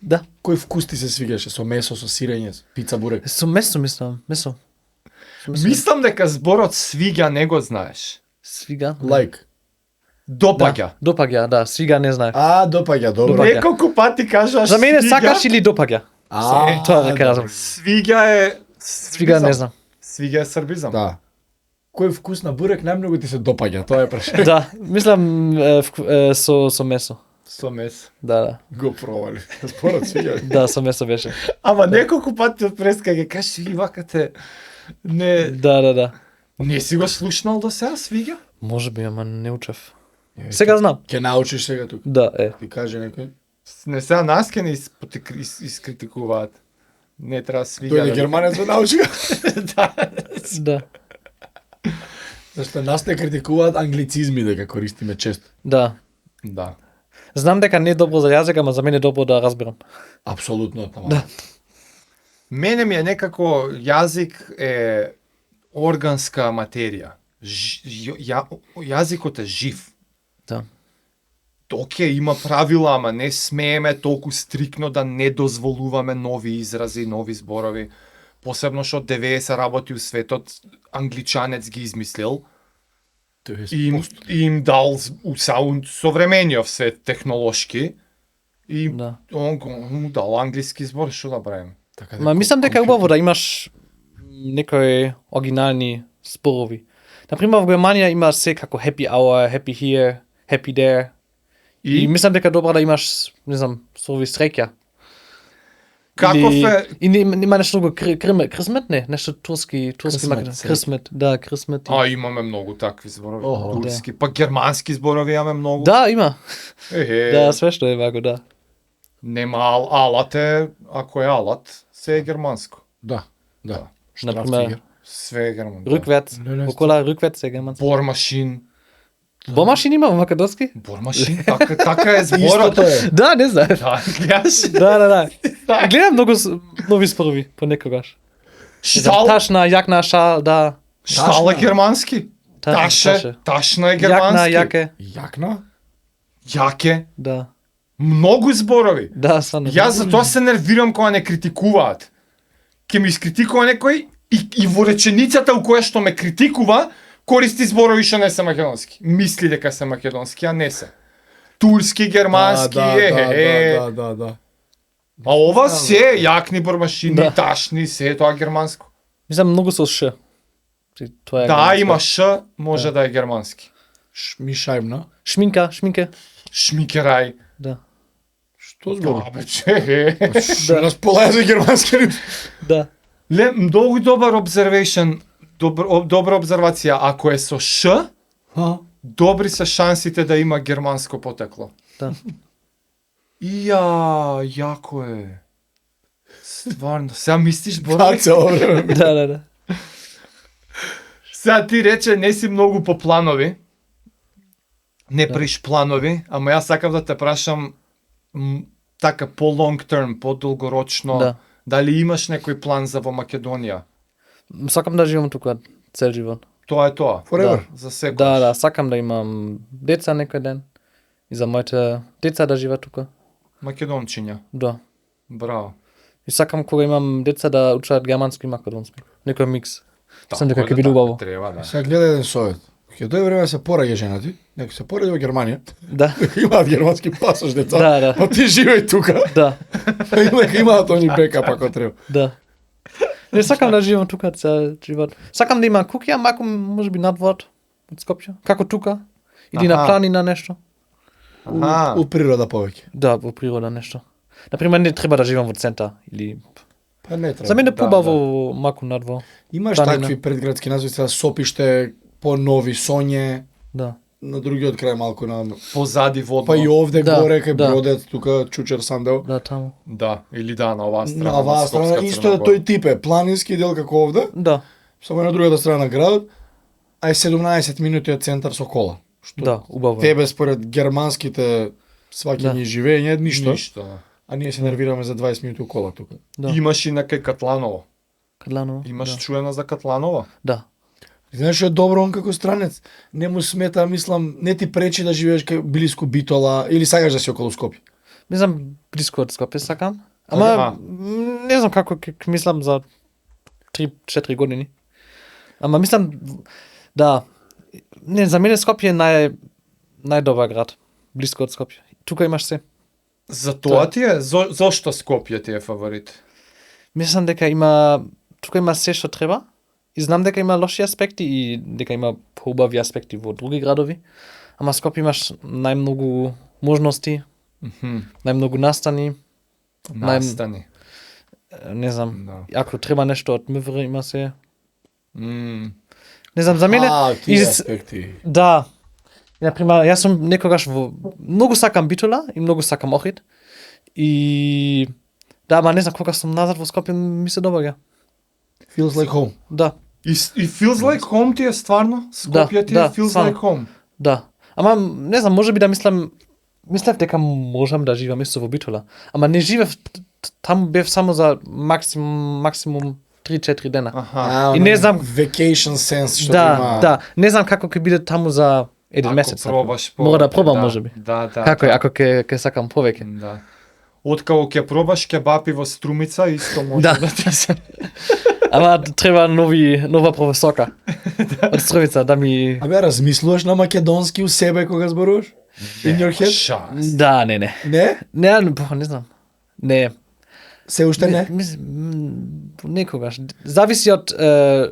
Да. Кој вкус ти се свиѓаше со месо, со сирење, пица, бурек? Со месо мислам, месо. Мислам дека зборот свиѓа не го знаеш. Свига. Лайк. Допаѓа. Допаѓа, да, свига не знаев. Допаѓа, добро. Допаѓа. Неколку пати кажаш За мене свиѓа, сакаш или допаѓа? Тоа да кажам. Свиѓа е Свига не знам. Свиѓа е србизам. Да. Кој вкус на бурек најмногу ти се допаѓа? Тоа е прашање. Да, мислам со месо. Со мес. Да. Го провали. Спорот свиѓа. Да, со месо беше. Ама неколку пати од преска ќе кажеш и вакате не Да. не си го слушнал до сега свиѓа? Може би, ама не учев. Сега знам. Ќе научиш сега тука. Да, Ти каже некој. Не сега нас ке не искритикуваат. Не треба свиѓа. Тој е германец го научи. Да. Зашто нас не критикуваат англицизми дека користиме често. Да. Да. Знам дека не е добро за јазик, ама за мене е добро да разберам. Апсолутно таму. Да. Мене ми е некако јазик е органска материја. Јазикот е жив. Да. Оке, има правила, ама не смееме толку стрикно да не дозволуваме нови изрази, нови зборови. Посебно што 90 работи у светот, англичанец ги измислил и им дал у современиот свет технолошки и Да. он го му дал англиски збор, што да правиме? Така Ма мислам дека е убаво да имаш некои оригинални зборови. Например, во Германија има се како happy hour, happy here, happy there. И мислам дека е добро да имаш, не знам, слови среќа. Каков е И има нешто друго, крсмет, не, нешто турски Крсмет, македонски. Крсмет, да, крсмет. имаме многу такви зборови, Охо. турски, па германски зборови имаме многу. Да, има. Ехе, Да, све што е вако, да. нема алат е, ако е алат, се е германско. Да. Например, Све е германско. руквет, Не, окола руквет се германски. Бормашин. Бомашин има во македонски? Бормашин, така е зборот. Истото е. Да, не знаев. Да, гледаш? Да. Гледам многу нови зборови понекогаш. Штал, Ташна, јакна, шал, да. штал е германски. Таше, ташна е Јакна, германски. јаке, Јакна? Јаке. да. Многу зборови. Да, стварно. Јас за тоа се нервирам кога не критикуваат. Ке ми искритикува некој и во реченицата у која што ме критикува, користи зборови што не се македонски. Мисли дека се македонски, а не се. Турски, германски, Да. А ова се е јакни бормашини, Да. ташни, се е тоа германско. Мислам многу со ш. Тоа е. Да, германско. има ш, може да е германски. Мишајмна. Шминке. Шмикерај. Да. Што збори? Абе, че. Што нас полазе германски? Да. Ле, многу добар observation, добра обзервација. Ако е со ш, добри се шансите да има германско потекло. Да. Јако е. Стварно, сега мислиш, Да, Боре? цело време. Да. Сега ти рече, не си многу по планови. Не приш планови, ама јас сакам да те прашам така по long term, по долгорочно, Да. Дали имаш некој план за во Македонија? Сакам да живам тука цел живот. Тоа е тоа. Forever. За секој. Да, сакам да имам деца некој ден. И за моите деца да живеат тука. Македончиња. Да. Браво. И сакам кога имам деца да учат германски и македонски. Некој микс. Сам дека Тако ќе биде така убаво. Треба, да. Сега гледа еден совет. Ќе дое време да се пораѓа женати, нека се пораѓа во Германија. Да. Имаат германски пасош деца. Да. А ти живеј тука. Да. Нека имаат они бекап ако треба. Да. Не сакам да живам тука цел живот. Сакам да има куќа, мако можеби надвор од Скопје. Како тука. Или на Аха. планина нешто. Аха. У природа повеќе. Да, во природа нешто. Например, не треба да живам во центар или Па не треба. за мене Да, побаво маку надвор. Имаш планина. такви предградски назви, сега Сопиште, по-нови Соње, Да. на другиот крај малку на Позади водно. па и овде Да, горе кај да. Бродец, тука Чучер Сандел. Да, таму. Да, или да, на оваа страна. На оваа на страна Скопска исто е Црна Гора. тој тип е, планински дел како овде, Да. само на другата страна на градот, а е 17 минути од центар со кола. Што Да, убаво. е. тебе според германските сваќање и живење ништо, Ништо. а ние се нервираме за 20 минути у кола тука. Да. Имаш и на кај Катланово. Кадланово. Имаш Да. чуено за Катланово? Да. Знаеш што е добро он како странец? Не му смета, мислам, не ти пречи да живееш кај блиску Битола или сакаш да си околу Скопје. Мислам блиску од Скопје сакам. Ама Аха. не знам како ќе мислам за 3-4 години. Ама мислам да не за мене Скопје е најдобар град. Блиску од Скопје. Тука имаш се. За тоа ти е? Зошто Скопје ти е фаворит? Мислам дека тука има се што треба. И знам дека има лоши аспекти и дека има поубави аспекти во други градови. Ама Скопје имаш најмногу можности, најмногу настани, Настани. не знам, Да. ако треба нешто од МВР има се. М, Не знам, за мене тие и аспекти. да. И, например, јас сум некогаш многу сакам Битола и многу сакам Охрид. И да, ама не знам кога сум назад во Скопје ми се добаѓа. Feels like home. Да, И feels like home ти е стварно? Скопје ти е да, feels стварно. like home? да. Ама не знам, можеби да мислев дека можам да живеам исто во Битола. Ама не живеев таму, бев само за максимум 3-4 дена. Аха. И не знам- vacation sense што Да, има. да. Не знам како ќе биде таму за еден Ако месец. пробаш Мора да пробам да, можеби. Да, да. Како е, да. ако ќе сакам повеќе. Да. Откако ќе пробаш кебапи во Струмица, исто може Да. да ти се... Ама треба нова професорка. Од Струмица да ми Абе, размислуваш на македонски у себе кога зборуваш? In your head? Шанс. Да, не. Не? Не знам. Не. Се уште не? Некогаш. Зависи од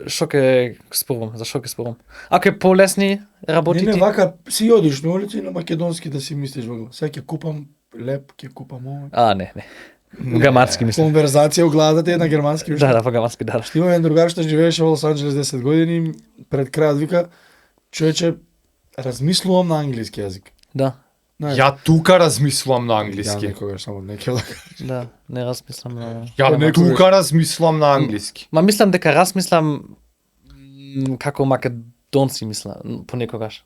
што ќе спорам, за што ќе спорам. Ако е полесни работите. Не, вака си одиш на улица и на македонски да си мислиш во глава. Сега ќе купам леп, ќе купам ово. Не. Во германски мислам. Конверзација у главата ти е на германски уште. Да, во германски да. Има еден другар што живееше во Лос Анџелес 10 години, пред крајот вика, човече, размислувам на англиски јазик. Да. Знаеш, Ја тука размислувам на Ја англиски. некогаш само не ќе да кажам. Да, не размислам на... Ја некогаш. тука размислувам на англиски. Ма мислам дека размислам како македонци мисла понекогаш.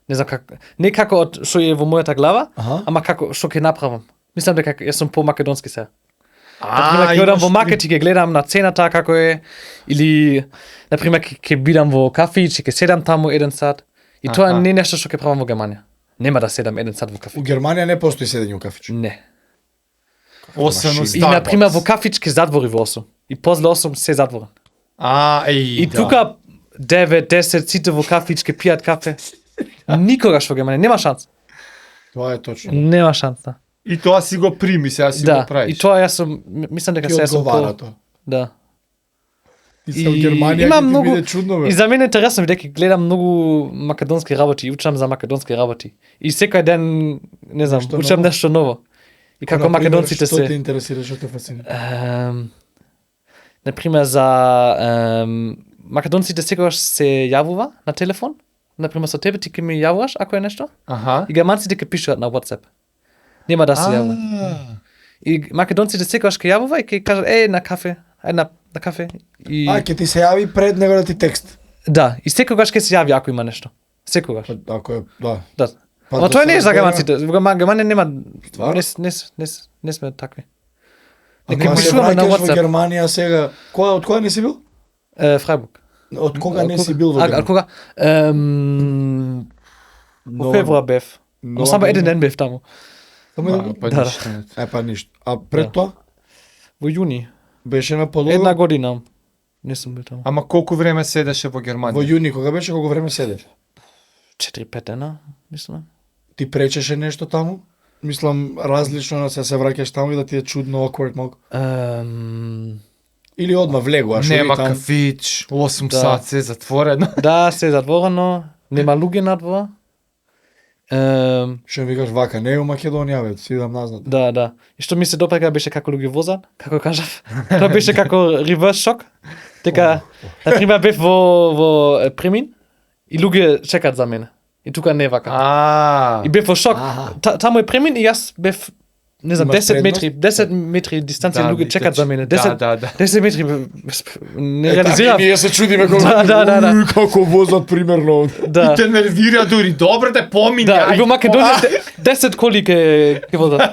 Не знам како, не како од што е во мојата глава, Аха. ама како што ќе направам. Мислам дека јас сум по македонски сега. Например, ќе одам во маркет и ќе гледам на цената како е, или например ќе бидам во кафич и ќе седам таму еден сат. И тоа Аха. не е нешто што ќе правам во Германија. Нема да седам еден сат во кафич. У Германија не постои седење у кафич. Не. Освен у И на пример во Starbucks. кафич ќе затвори во 8. И после 8 се затворен. Еј, И да. тука 9-10 сите во кафич ќе пијат кафе. Никогаш во Германија нема шанс. Тоа е точно. Нема шанс. Да. И тоа си го прими, сега си Да. го правиш. И тоа јас сум мислам дека Ти сега сум одговара по... тоа. Да. И се у Германија има ќе ти многу биде чудно, бе. И за мене е интересно дека гледам многу македонски работи и учам за македонски работи. И секој ден, не знам, Нешто учам ново? нешто ново. И како Например, македонците Што те се интересира, што те фасцинира? например за македонците секогаш се јавува на телефон. Например со тебе ти ќе ми јавуваш ако е нешто. Аха. И германците ќе пишуваат на WhatsApp. Нема да се јавува. И македонците секогаш ќе јавува и ќе кажат на кафе, на кафе. И Ќе ти се јави пред него да ти текст. да, и секогаш ќе се јави ако има нешто. Секогаш. Ако е, да. Да. Па Ама да тоа се не е за разбереме. германците. Во Германија нема Стварно? не сме такви. Нека Кога се пишуваме на враќаш во WhatsApp. Германија сега, од кога не си бил? Фрайбург. Од кога не си бил во А Германија? кога? Во февруар бев. Ама само еден ден бев таму. Само еден ден? Па Да, ништо не. Па ништо. А пред тоа Во јуни. беше на подолго? Една година. Не сум бил таму. Ама колку време седеше во Во Германија? јуни кога беше, колку време седев? 4-5 дена, мислам. Ти пречеше нешто таму? Мислам различно на се враќаш таму и да ти е чудно awkward малку. Или одма влегуваш Нема таму. кафич, 8 Да. сат се затворено. Да, се е затворено, нема луѓе надвор. Што ми викаш вака, не е у Македонија, бе, си дам назнат. Да. И што ми се допрега беше како луѓе возат, како кажав. Тоа беше како reverse шок. Дека, на пример, бев во Премин и луѓе чекат за мене. И тука не е вака. И бев во шок. Таму е Премин и јас бев, не знам, Имаш 10 метри дистанција Да, луѓе чекат за мене. да, 10 да. 10 метри не Така, реализирав. ние се чудиме колку Да. како возат примерно. Да. И те нервира дури, добре те помини. Да, и во Македонија 10 коли ке возат.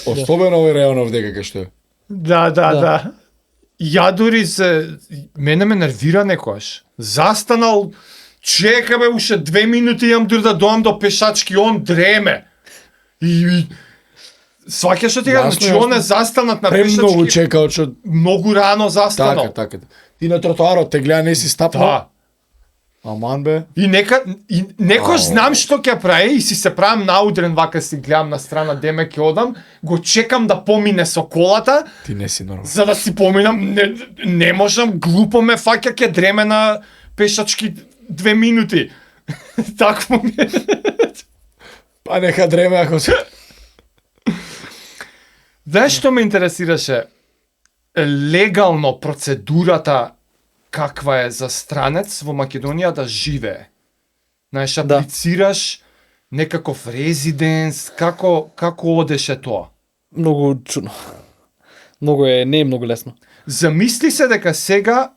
Особено овој районов дека кај што е. Да. Ја дури мене ме нервира некојаш. Застанал, чека бе, уште 2 минути имам дури да доам до пешачки, он дреме. И сваќаш што ти кажам, Јасно, значи он е јасно. застанат на Премногу пешачки, чекао што многу рано застанал. така. Ти на тротоарот те гледа не си стапнал. Да. Аман бе. И некојаш знам што ќе прави и си се правам наудрен вака си гледам на страна деме ќе одам, го чекам да помине со колата, Ти не си нормален. за да си поминам, не можам, глупо ме фаќа ќе дреме на пешачки 2 минути. Такво ми е. Па нека дреме ако се. Знаеш што ме интересираше? Легално процедурата каква е за странец во Македонија да живее. Знаеш, Да. аплицираш некаков резиденс, како одеше тоа? Многу чудно. Не е многу лесно. Замисли се дека сега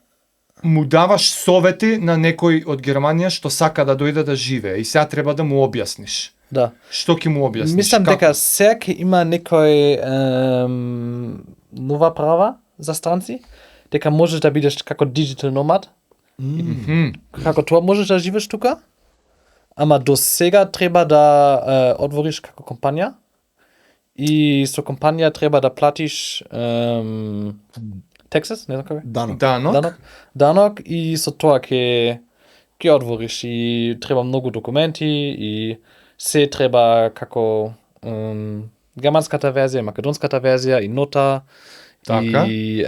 му даваш совети на некој од Германија што сака да дојде да живее и сега треба да му објасниш. Да. Што ќе му објасниш? Мислам Како? дека сега ќе има некој нова права за странци, дека можеш да бидеш како digital nomad, како тоа можеш да живееш тука, ама до сега треба да отвориш како компанија и со компанија треба да платиш taxes, не знам како е. Данок. Данок и со тоа ќе отвориш и треба многу документи и се треба како германската верзија, македонската верзија и нота Така. и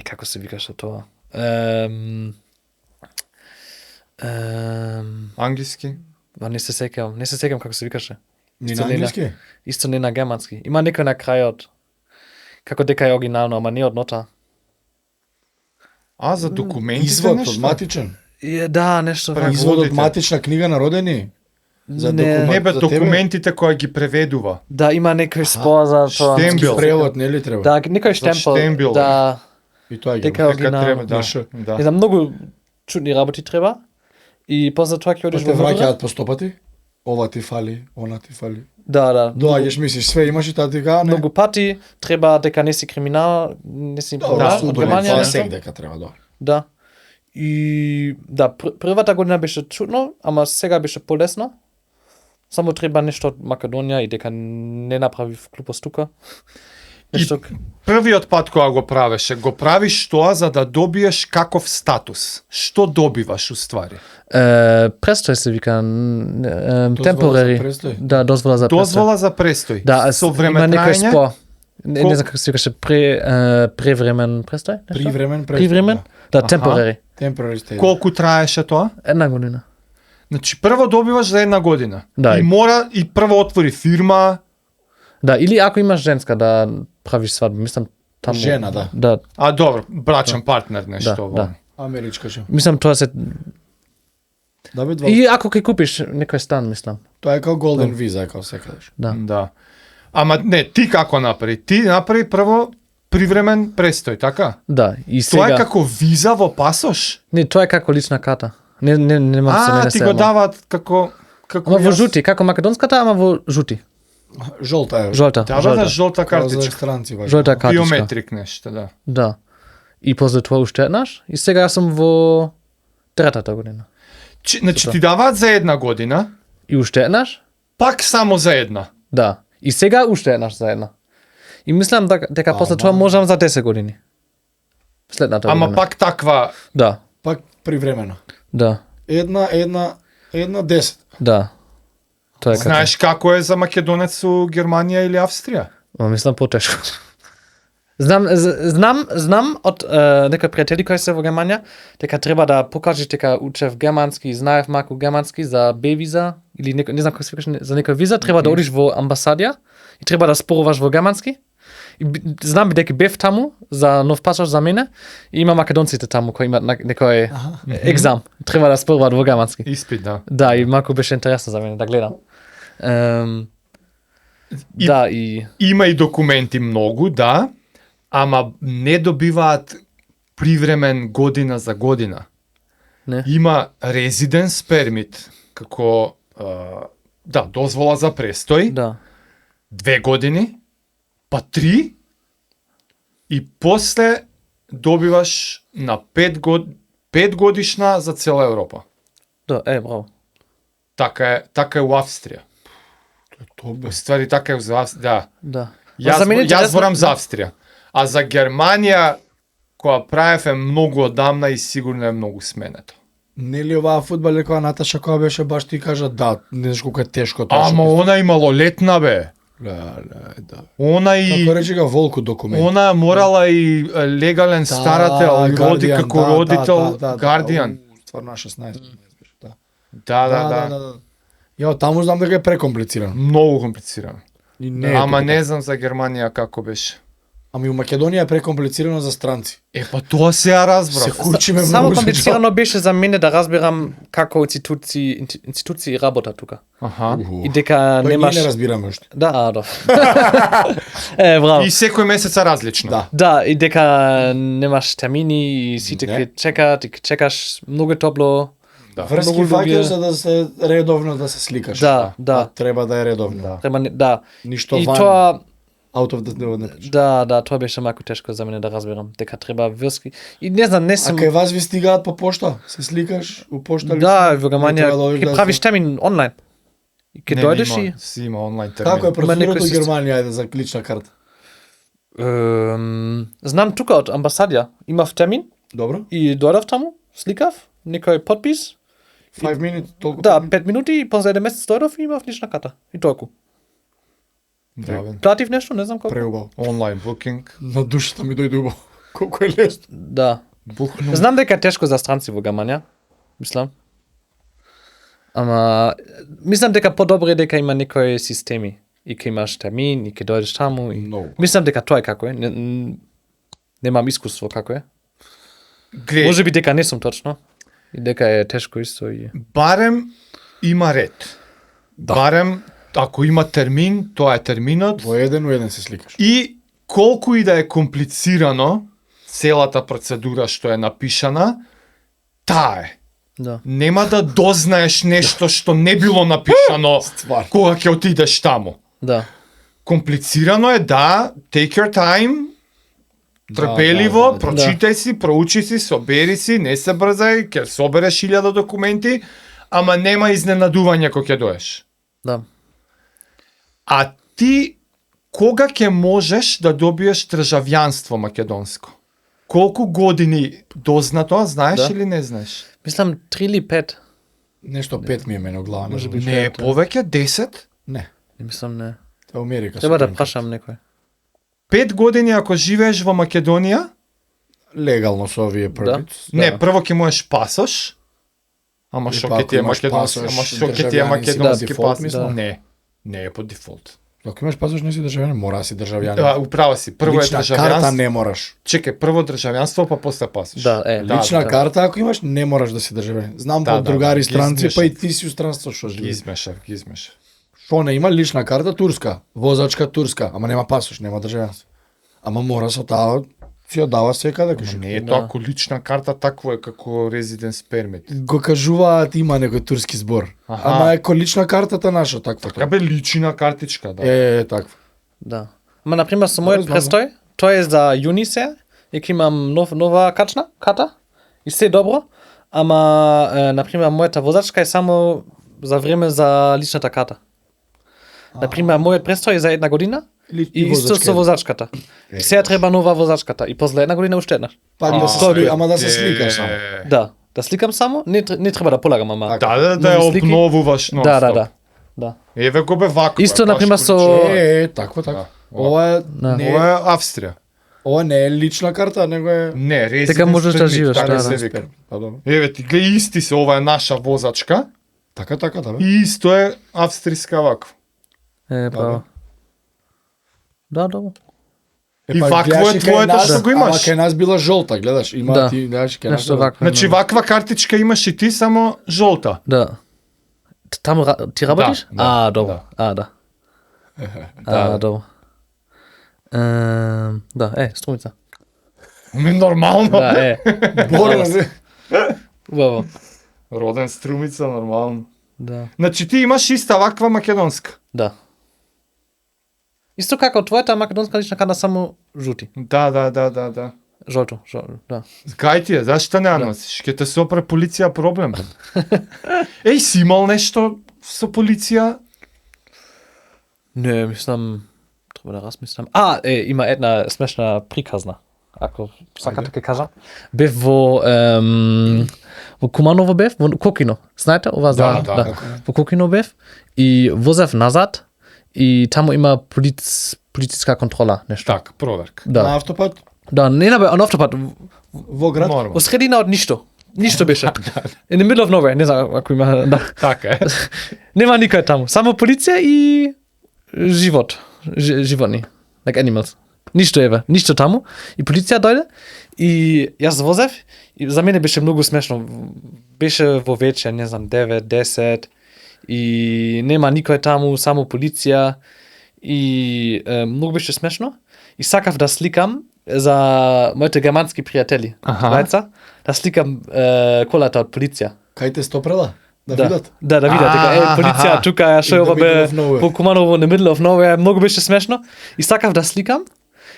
како се викаше тоа? Англиски? Не се сеќавам како се викаше. Ни Исто на не англиски? Исто не на германски. Има некој на крајот. Како дека е оригинално, ама не од нота. За документите Извод нешто? од матичен. Да, нешто Превод. вака. Извод од Преводите. матична книга на родени. За Не. документ Не бе, за тебе? документите кои ги преведува. Да, има некој споа за тоа. штембил. Превод нели треба? Да, некој штемпел. штембил. Да, И тоа ги. дека има. Дека оригинално. треба, да. Наше. Не Да. знам, многу чудни работи треба. И после тоа ќе Па одиш те во Врве. враќаат постопати? Ова ти фали, она ти фали. Да. Доаѓаш, мислиш, све имаш и таа ти кажа, не. Многу пати треба дека не си криминал, не си Добро, да, од судови, Германија. тоа нешто. сек дека треба да. Да. И да, првата година беше чудно, ама сега беше полесно. Само треба нешто од Македонија и дека не направив глупост тука. Нешто Првиот пат кога го правиш тоа за да добиеш каков статус. Што добиваш уствари? престој се вика Дозвола за temporary. престој? Да, дозвола за престој. Дозвола за престој. Да, со време има некој траење? спо. Не знам како се викаше превремен престој? нешто? Привремен престој. Привремен? Да, Аха. temporary. Temporary stay. Колку траеше тоа? Една година. Значи прво добиваш за 1 година. Да. И мора и прво отвори фирма. Да, или ако имаш женска да правиш свадба, мислам таму. Жена, да. Да, Добро, брачен партнер нешто. Да. Америчка што. мислам тоа се. Да бе два. И ако ќе купиш некој стан, мислам. Тоа е како Golden Visa, како секогаш. Да. Да. Ама не, ти како направи? Ти направи прво привремен престој, така? Да, и Тоа сега. е како виза во пасош? Не, тоа е како лична карта. Не мам со мене Ти сега. го даваат како Ама во јас- жути, како македонската, ама во жути. Жолта е. Жолта. Да, жолта Као за картичка. странци важно. Жолта картичка. Биометрик нешто, да. Да. И после тоа уште еднаш. И сега јас сум во третата година. Значи ти даваат за една година, И уште еднаш? пак само за една. Да. И сега уште еднаш за една. И мислам дека после тоа можам за 10 години. Следната Ама година. пак таква, Да. Пак привремено. Да. Една 10. Да. Тоа е како. знаеш како е за македонец у Германија или Австрија? Ма мислам потешко. Знам од некои пријатели кои се во Германија, дека треба да покажеш дека учев германски, знаев малку германски за Б виза или не знам како се викаш за некоја виза, треба да одиш во амбасадија и треба да споруваш во германски. И знам дека бев таму за нов пасош за мене и има македонците таму кои имаат некој екзам, треба да споруваат во германски. Испит, да. Да, и малку беше интересно за мене да гледам. И- Да, и Има и документи многу, да, ама не добиваат привремен година за година. Не. Има резиденс пермит, како да, дозвола за престој, да. 2 години, па 3 и после добиваш на 5 годишна за цела Европа. Да, браво. Така е у Австрија. Тоа Ствари така е за Австрија, да. Да. Јас зборам за Австрија. А за Германија, која правев е многу одамна и сигурно е многу сменето. Нели оваа фудбал која Наташа која беше баш ти кажа да, не знаеш колку е тешко тоа. Ама она имало летна бе. да. Она и Како рече га Волку документ. она морала и легален старател, и роди Guardian, како родител, Guardian. Стварно на 16 беше, да. Да. Ја таму знам дека е прекомплицирано. Многу комплицирано. И не е Ама тука. не знам за Германија како беше. Ами у Македонија е прекомплицирано за странци. Па тоа се ја разбрав. Се кучиме Само многу. комплицирано беше за мене да разберам како институции работа тука. Аха. И дека Немаш... немаш... Ние не разбираме уште. Да, да. Браво. И секој месеца различно. Да. Да, и дека немаш термини и сите Не. ќе чекаат и ќе чекаш многу топло. Врски Многу луѓе- фаќаш за да се редовно да се сликаш. Да. А треба да е редовно. Треба да. Ништо И ван. тоа Out of the не пиш. да, тоа беше малку тешко за мене да разберам дека треба врски. И не знам, не А сум кај вас ви стигаат по пошта? Се сликаш у пошта? Да, во Не Германија треба да одиш ќе да правиш се- термин онлайн. И ќе дојдеш и Си има онлайн термин. Како е процедурата некој у систем. Германија ајде за лична карта? знам тука од амбасадија имав термин Добро. и дојдов таму, сликав, некој подпис. 5 минути толку. Да, 5 минути и после еден месец дојдов и имав лична карта. И толку. Здравен. Платив нешто, не знам колку. Преубаво. Онлайн букинг. На душата ми дојде убаво. Колку е лесно. Да. Букнум. Знам дека е тешко за странци во Германија, мислам. Ама мислам дека подобро е дека има некои системи и ќе имаш термин и ќе дојдеш таму и Многу. мислам дека тоа е како е. Немам искуство како е. Глеј, Може би дека не сум точно. И дека е тешко исто и барем има ред. Барем ако има термин, тоа е терминот. Во еден у еден се сликаш. И колку и да е комплицирано целата процедура што е напишана, таа е. да. Нема да дознаеш нешто што не било напишано Ствар. кога ќе отидеш таму. Да. Комплицирано е, да, take your time, трпеливо, да. прочитај си, проучи си, собери си, не се брзај, ќе собереш 1000 документи, ама нема изненадување кога ќе доеш. Да. А ти кога ќе можеш да добиеш државјанство македонско? Колку години дозна тоа, знаеш Да. или не знаеш? Мислам 3 или 5. Нешто 5 ми е мене у глава. Може би. Не е повеќе, 10? Не. Не мислам не. Тоа е Америка. Треба да Supreme Court. прашам некој. 5 години ако живееш во Македонија, Легално со овие првит. не, прво ќе можеш пасош. Ама И што па ќе ако ти е имаш македонски, пасош, ама што ќе ти е државјанин си, македонски да, дефолт, пас? мислам. Не е по дефолт. Ако имаш пасош не си државјанин, мора да си државјанин. Управа си, прво Лична е карта државјанство. не мораш. Чекај, прво државјанство, па после пасош. Да, Лична да. карта ако имаш не мораш да си државјанин. Знам Да, по да, другари ги странци, измешав. па и ти си у странство што Ги живееш. измешав. Што не има лична карта турска, возачка турска, ама нема пасош, нема државјанство. Ама мора со таа Си ја дава секаде кажи. Не е Да. тоа лична карта, такво е како residence permit. Го кажуваат има некој турски збор. Аха. Ама е ко лична картата наша, таква. Така бе личина картичка, да. Таква. Да. Ама, например, со мојот знам, престој, тоа е за јуни се, ќе имам нова карта, и се добро, ама, например, мојата возачка е само за време за личната карта. Например, мојот престој е за 1 година, и исто со возачката. Сега треба нова возачката, и после 1 година уште една. Пак да се слика, ама да се сликаш само. Да сликам само, не треба да полагам, ама. Да ја слики. обновуваш нон Да. Еве го бе вако. Исто, например, со... Такво. Ова е не Ова е е Австрија. ова не е лична карта, него е Не, residence Така можеш да permit, живееш, така да, се да. вика. Па добро. Еве ти гледа исти се, ова е наша возачка Така, да бе. и исто е австријска вакво. Право. Да, добро. И па, вакво гледаш е и кај твоето нас, што го Ама имаш. кај нас била жолта, гледаш, има Да. ти, гледаш кај нас. Нешто била- вакво. Значи ваква картичка имаш и ти, само жолта. Да. Таму ти работиш? да, Добро. Да. Добро. Да, струмица. Ми нормално. Да, Борба, бе. Убаво. Роден струмица, нормално. Да. Значи ти имаш иста ваква македонска. Да. Исто како твојата македонска лична карта, само жути. Да. Жолто, да. Кај ти е, зашто не ја носиш? Ке те сопре полиција проблем. Еј, си имал нешто со полиција? Не, мислам, треба да размислам. Има една смешна приказна. Ако сакате ќе кажам. Бев во Куманово бев, во Кокино. Знаете ова за? Да. Во Кокино бев и возев назад и таму има полициска контрола, нешто. Так, проверка. На Да. автопат Да, не на автопат, во град. Нормално. во средина од ништо. Ништо беше. In the middle of nowhere, не знам ако има, да. Така е. Нема никој таму, само полиција и животни, like animals. Ништо еве, ништо таму. И полиција дојде и јас возев и за мене беше многу смешно. Беше во вечер, не знам, 9, 10 и нема никој таму, само полиција и многу беше смешно. И сакав да сликам за моите германски пријатели, Аха. двајца, да сликам колата од полиција. Кај те стопрела? Да видат? Да видат, дека полиција тука што е In the ова бе middle of nowhere. во Куманово, in the middle of nowhere, многу беше смешно. И сакав да сликам,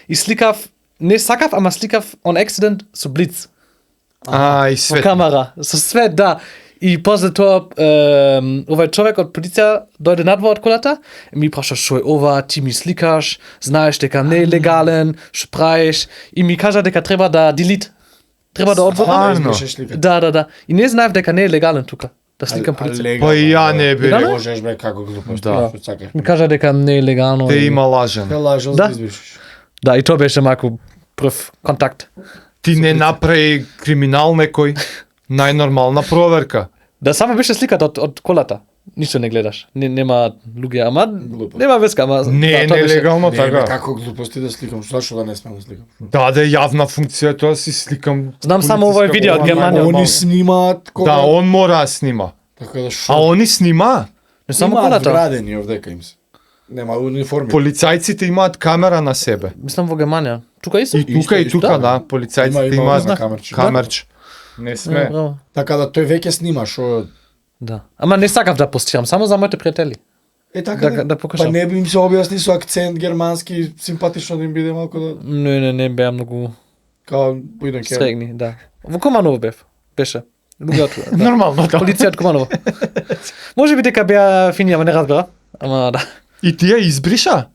и сликав, не сакав, ама сликав on accident со блиц, И во свет. камера, со свет, да. И после тоа, овај човек од полиција дојде надвор од колата и ми праша шо е ова, ти ми сликаш, знаеш дека не е легален, што правиш, и ми кажа дека треба да делит, треба да одворам. Стварно? Да. И не знаев дека не е легален тука, да сликам полиција. Па и ја не би Да, рекол. Можеш бе како глупост. Да. Што сакаш. Ми кажа дека не е легално. Те и- има лажен. Те лажал Да. да избишиш. Да, и тоа беше малку прв контакт. Ти не направи криминал некој. Најнормална проверка. Да, само беше сликата од колата. Ништо не гледаш. Нема луѓе, ама Глупо. нема веска, ама Не е да, тоа беше- нелегално Не, бе, така. како глупости да сликам, зашто да не смеам да сликам? Да, јавна функција, тоа си сликам. Знам само овој видео од полициска Германија. колона. Они снимаат кога... Да, он мора да снима. Така да шо... А они снима. Не само Имаат колата. вградени овдека им се. Нема униформи. Полицајците имаат камера на себе. Мислам во Германија. Тука исто? И тука, и тука, да, полицајците Има имаат на камерче. камерч. Не сме. Браво. Така да тој веќе снима шо... Да. Ама не сакав да постирам, само за моите пријатели. така Да покажам. Па не би им се објасни со акцент германски, симпатично да им биде малку да... Не беа многу Као, поидем ке... срегни, да. Во Куманово бев. Беше. Луѓето. Да. Нормално, да. Полиција од Куманово. Може би дека беа фини, ама не разбера. Ама да. И ти ја избриша?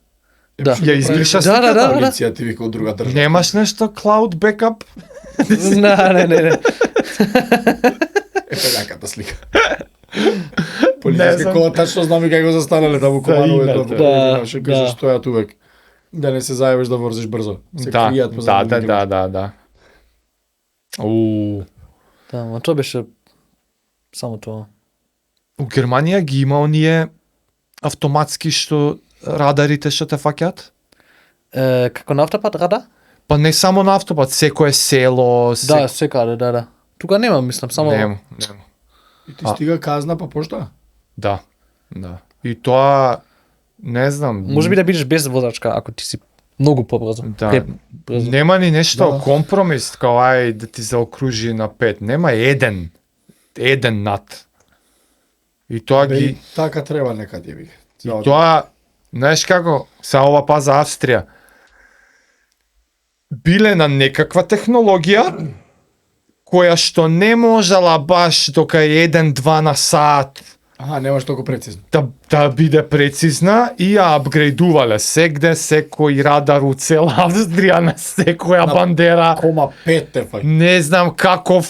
Да. Ја избриша Да, сликата? да. Полиција ти вика од друга држава. Немаш нешто cloud backup? Не. Таката слика. Не Полициска знам. кола тачно знам и кај го застанале таму Куманово името. тоа. Да, Ше да. кажеш стојат увек. Да не се зајавиш да возиш брзо. Се Да, кријат позади микрофон. да. У Да, ама тоа беше само тоа. У Германија ги има оние автоматски што радарите што те фаќаат? Како на автопат рада? Па не само на автопат, секое село, Да, секаде, да. Тука нема, мислам, само... Нема. И ти стига казна па пошта? Да. И тоа не знам. Може би да бидеш без возачка, ако ти си Многу побрзо. Да. Брзо. Нема ни нешто Да. компромис, као ај да ти заокружи на 5. Нема еден над. И тоа Бе, ги и така треба некаде би. И тоа, знаеш како, са ова паза Австрија, биле на некаква технологија, која што не можела баш дока 1-2 на саат Аха, немаш толку прецизно. да биде прецизна и ја апгрейдувале сегде, секој радар у цела Австрија, на секоја На- бандера, 0,5 те фаќа. не знам каков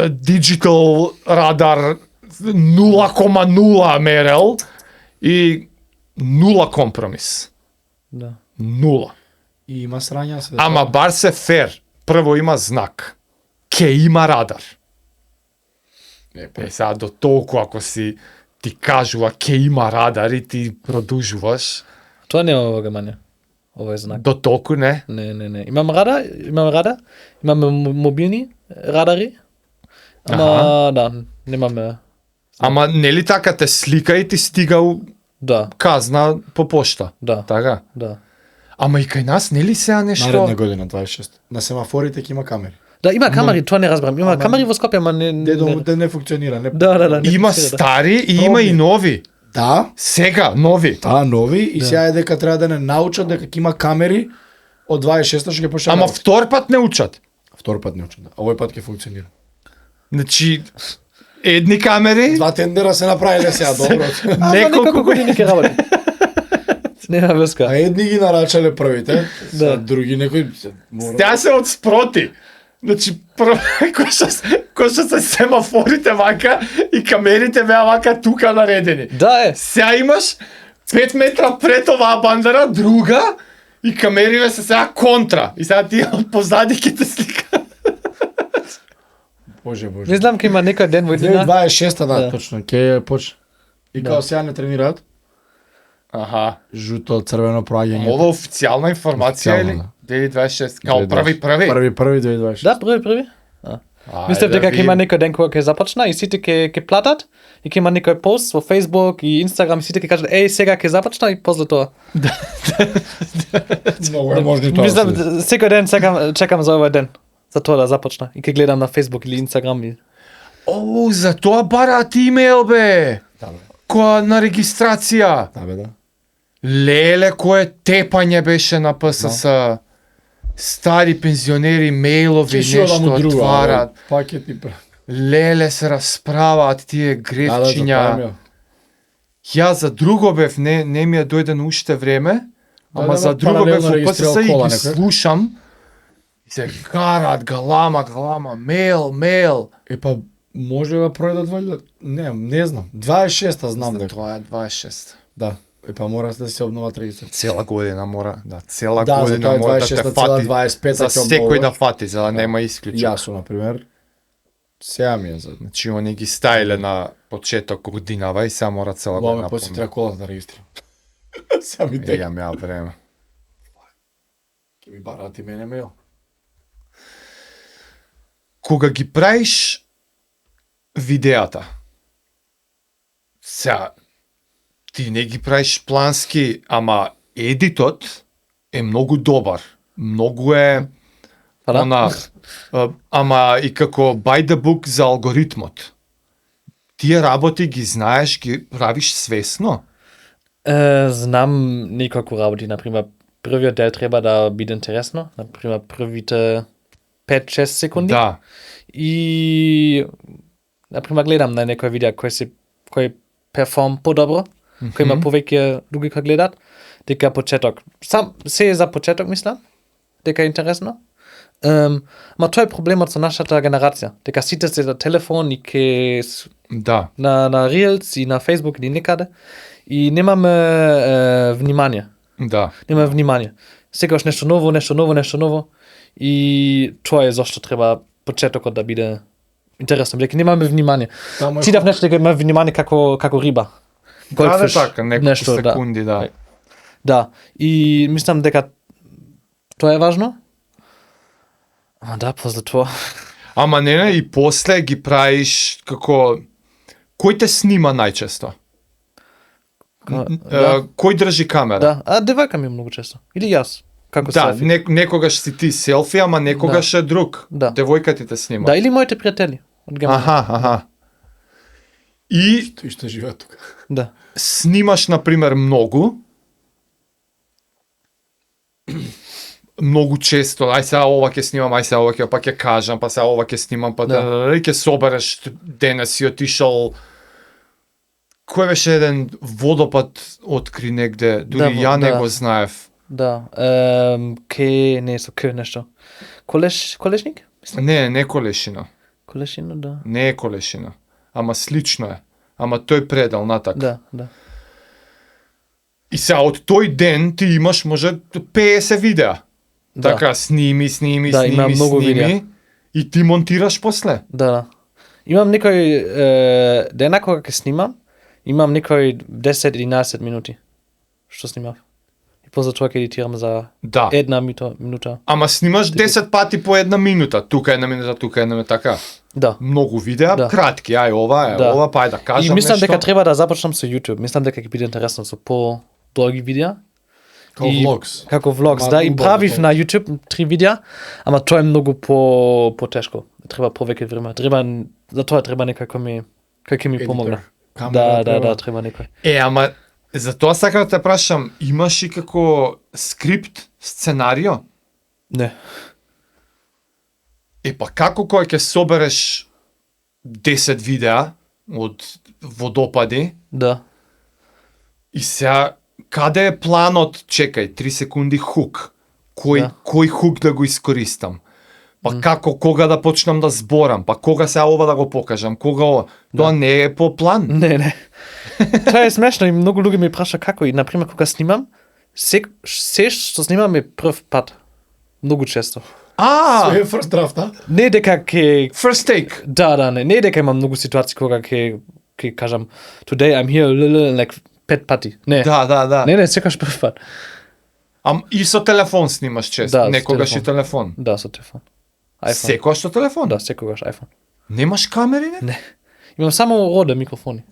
диджитал радар 0,0 мерел и нула компромис. Да. Нула. И има срања се. Ама бар се фер. Прво има знак. Ке има радар. Е, сега до толку ако ти кажува ке има радар и ти продужуваш, Тоа нема во Германија. Ова е знак. до толку не. Не. Имаме радар, имаме мобилни радари. Ама да, немаме. Ама нели така те слика и ти стига Да, казна по пошта. да, Така. да. Ама и кај нас нели сега нешто? Наредна година 26. На семафорите ќе има камери. Да, има камери, тоа не разбрам. Има Ама- камери во Скопје, ама не. Де не функционира, не. Да. не Има функцира, да. стари и има и нови. Да, Сега нови. нови и сега е дека треба да не научат дека ќе има камери од 26 што ќе почне. Ама втор пат не учат. втор пат не учат. Да. Овој пат ќе функционира. Значи, едни камери, Два тендера се направиле сега, добро. Неколку години ќе работи. Нема врска. А едни ги нарачале првите, Да. да. Други некои тя се од спроти. Значи, прво, кој што се семафорите вака и камерите беа вака тука наредени. Да е. Сега имаш 5 метра пред оваа бандера, друга, и камериве се сега контра. И сега ти позади ќе те слика. Боже. Не знам ке има некој ден во иднина. 2026 да, Да. точно, ќе почне. И Да. као сега не тренираат, Аха. жуто, црвено проаѓање. Ова официјална информација или? Официјална, 2026. Као први. Први 2026. Да, први. Мислев дека ќе има некој ден кога ќе започна и сите ќе платат и ќе има некој пост во Facebook и Instagram и сите ќе кажат еј сега ќе започна и после тоа. Многу е можно и тоа. Мислам да се деси. секој ден чекам за овој ден. За тоа да започна и ќе гледам на Facebook или Instagram и О, за тоа бараат имейл бе. Да, бе. Која на регистрација. Да, бе, да. Леле, кое тепање беше на ПСС. Стари пензионери мејлови нешто отварат. Пакети. Леле, се расправаат тие Да, грефчиња. Ја за друго бев, не ми ја дојде на уште време, ама да, за друго бев паралелно во регистрирал ПСС и кола ги некој. слушам. И се карат галама, мејл. Е па може да пројдат валјда. Не знам. 26-та знам дека. Тоа е 26. Да. Е па мора да се обноват регистри. Цела година мора, цела Да, за година тоа е мора да те 26-та, цела фати. 25-та За ќе секој да обноват. фати, за да нема исклучок. Јас, на пример, сега ми е за... Значи, они ги стаиле на почеток годинава и сега мора цела Ова ме година. посетира колата да регистрирам. Сега ми Е, дека. ја време. Ке ми барат и мене мејл. Кога ги правиш видеата, сега, ти не ги правиш плански, ама едитот е многу добар. Многу е, Па да. она, ама и како by the book за алгоритмот. Тие работи ги знаеш, ги правиш свесно. Знам неколку работи, например, првиот дел треба да биде интересно, например, првите 5-6 секунди. Да. И например гледам на некој видео кој перформ подобро, кој има повеќе луѓе кои гледат, дека почеток. Сам се е за почеток мислам, дека е интересно. Ма тоа е проблемот со нашата генерација, дека сите се за телефон и ке Да. на Reels и на Facebook или некаде и немаме внимание. Да. Немаме внимание. Секогаш нешто ново и тоа е зашто треба почетокот да биде интересно, дека немаме внимание. Таму е Читав нешто дека има внимание како риба. Да, Goldfish, така, неколку нешто, да. секунди, да. Да, и мислам дека тоа е важно. А да, после тоа. Ама не, и после ги правиш како... Кој те снима најчесто? Да. Кој држи камера? Да, а девојка ми е многу често. Или јас. како Да, селфи. некогаш си ти селфи, ама некогаш е друг. Да. Девојка ти те снима. Да, или моите пријатели од Германија. Аха. И Тој што живее тука. Да. снимаш, например, многу често, ај сега ова ќе снимам, ај сега ова ќе, па ќе кажам, па сега ова ќе снимам, па Да. ќе собереш денес си отишол. Кој беше еден водопад откри негде, дури Да, ја не да. го знаев. Да. Не со К нешто. Колешник? Мислам. Не Колешина. Колешина, да. Не е Колешина. Ама слично е. Ама тој предал натак. Да, да. И сега од тој ден ти имаш може 50 видеа. Да. Така сними, Да, има многу видеа. и ти монтираш после. Да. Имам некој дена кога ќе снимам, имам некој 10-11 минути што снимав. И после тоа ќе едитирам за Да. една минута. Ама снимаш 10 пати по една минута. Тука една минута, тука една минута, така. Да. Многу видеа, Да. кратки, ај ова е, Да. ова, па ај да кажам И мислам нешто. дека треба да започнам со YouTube. Мислам дека ќе биде интересно со по-долги видеа. Како И- влогс. Како влогс, Ма, да. И убаво правив тоа. на YouTube 3 видеа, ама тоа е многу потешко. Треба повеќе време. За тоа треба некој кој ќе ми помогне. Да, треба некој. Ама за тоа сакам да те прашам, имаш и како скрипт, сценарио? Не. Па како кој ќе собереш 10 видеа од водопади Да. и сега каде е планот, чекај, 3 секунди хук. Да. Кој хук да го искористам? Па како, кога да почнам да зборам? Па кога сега ова да го покажам? Кога ова? Тоа не е по план. Не. Тоа е смешно и многу луѓе ми праша како и на пример кога снимам, се што снимам е прв пат. Многу често. Све е first draft, а? Не дека ќе First take. да, не дека има многу ситуации кога ќе кажам today I'm here like 5 пати. Не. Да. Не, секогаш прв пат. И со телефон снимаш често. Да, со Некогаш телефон. и телефон. Да, со телефон. iPhone. Секогаш со телефон? Да, секогаш iPhone. Немаш камери, не? Не. Имам само роде микрофони.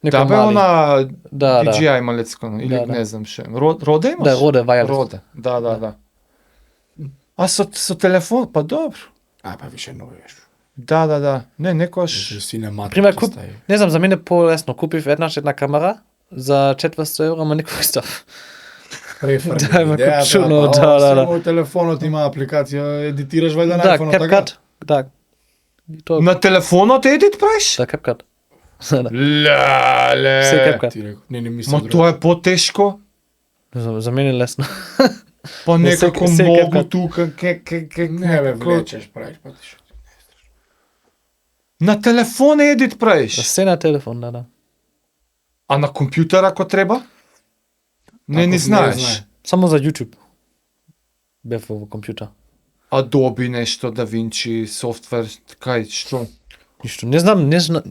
Некој Да, бе, мали. она Да, да. DJI малецко, или Да, не да. знам ше. Роде имаш? Да, роде wireless. Роде, да. А со телефон, па добро. Па више нови веш. Да. Не, некојаш... Синематик. Пример, не знам, за мене по-лесно. Купив една камера за 400 евро, ама никој став. Референт. Да, има Идејата, чудно, па, да. Само телефонот има апликација, едитираш вајде на Да, iPhone-от, така? CapCut. Да. И тоа На телефонот едит правиш? да CapCut. Да. Се Леле. CapCut. Ти реков, не мислам. Ма тоа е потешко. За мене е лесно. Па Не, некако се многу CapCut. тука, Не бе, влечеш, правиш, па ти шо. На телефон едит За правиш. се на телефон, да. А на компјутер ако треба? Не, Ако не знаеш. знае. Само за YouTube. Бев во компјутер. Adobe нешто, Da Vinci, софтвер, кај, што? Ништо.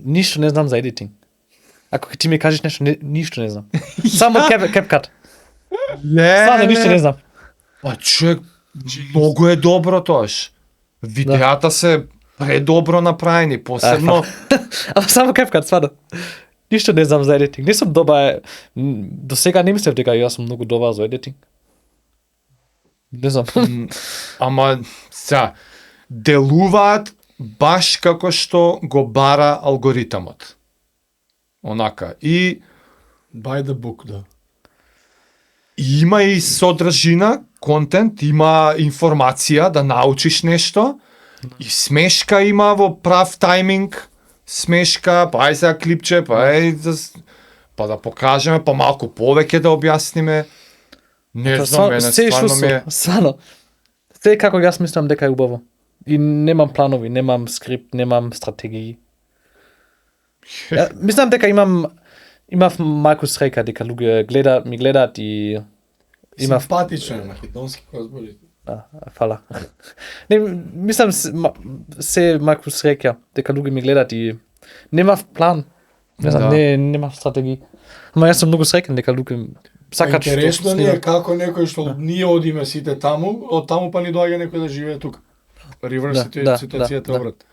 Ништо не знам за едитинг. Ако ти ми кажеш нешто, ништо не знам. Само CapCut. Само ништо не знам. Па човек, многу е добро тоаш. Видеата се предобро направени, посебно... Ама само CapCut, стварно. Ништо не знам за едитинг. Не сум добар. До сега не мислев дека јас сум многу добар за едитинг. Не знам. Ама, сега, делуваат баш како што го бара алгоритамот. Онака. И By the book, да. има и содржина, контент, има информација да научиш нешто, и смешка има во прав тајминг, смешка, па ај сега клипче, па да покажеме, па малку повеќе да објасниме. Не знам, мене се стварно ми е... Стварно. Се како јас мислам дека е убаво. И немам планови, немам скрипт, немам стратегии. Мислам дека имав малку среќа дека луѓе ми гледаат и имав Симпатично е, македонски кој збори. фала. Не, мислам се малку среќа дека луѓе ми гледаат и немав план. Не знам, Да. немав стратегии. Ама јас сум многу среќен дека луѓе сакаат што Интересно ни е снимам. како некој што ние одиме сите таму, од таму па ни доаѓа некој да живее тука. Реверс Да, ситуацијата да, обрат.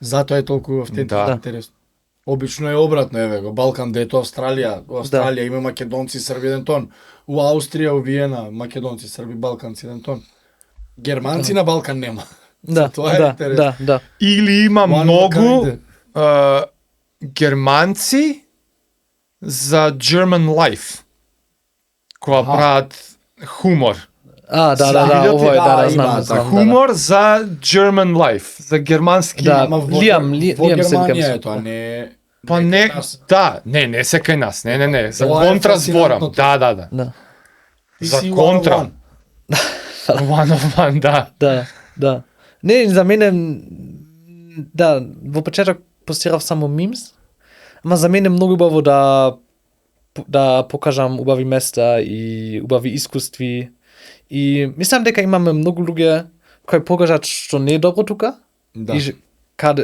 Затоа е толку автентично Да. интересно. Обично е обратно, еве го, Балкан дето Австралија, во Австралија има македонци, срби еден тон. У Аустрија, у Виена, македонци, срби, балканци еден тон. Германци на Балкан нема. Да, Тоа е интересно. да. Или има One of a многу kind. германци за German Life, која прават хумор. Да, Видите, ово е, има, знам. за Да. Хумор за German Life, за германски. Да. Ама во Лиам се Германија викам. е тоа, не... Па не, да, не се кај нас, не, за Тоа е контра зборам, фасцинантното. да. Да. Ти За си контра. one on one. One of one, да. Да. Не, за мене, да, во почеток постирав само мимс, ама за мене многу убаво да покажам убави места и убави искуства. И мислам дека имаме многу луѓе кои покажат што не е добро тука, Да. и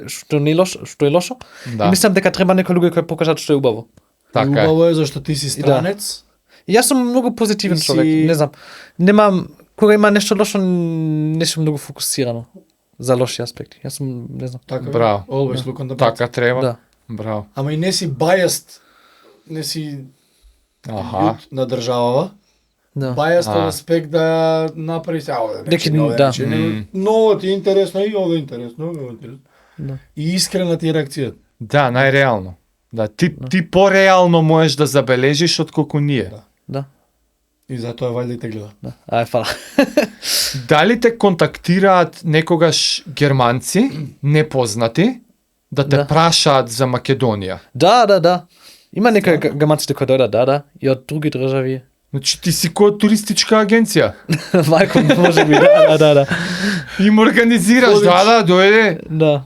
што не е лошо, што е лошо. Да. И мислам дека треба некои луѓе кои покажат што е убаво. Така И е. убаво е зашто ти си странец. И јас сум многу позитивен Ти си- човек, не знам. Немам кога има нешто лошо, не сум многу фокусирано за лоши аспекти. Јас сум, не знам. Така, Браво. Always look on the bright. Така треба. Да. Браво. Ама и не си biased, не си Аха. људ на државава. Да. Biased А. од аспект да направиш, Неки, да. Ново ти е интересно и ово е интересно, ово е интересно. Да. И искрена ти е реакцијата. Да, најреално. Да, ти пореално можеш да забележиш отколку ние. Да. Да. И затоа валјда и те гледа. Да. Ај, фала. Дали те контактираат некогаш германци, непознати, да те Да. прашаат за Македонија? Да. Има некои гаманците кои дојдат, да. И од други држави. Значи ти си која туристичка агенција. Мајко, може би, да. Им организираш, Ходиш. да, дојде. Да.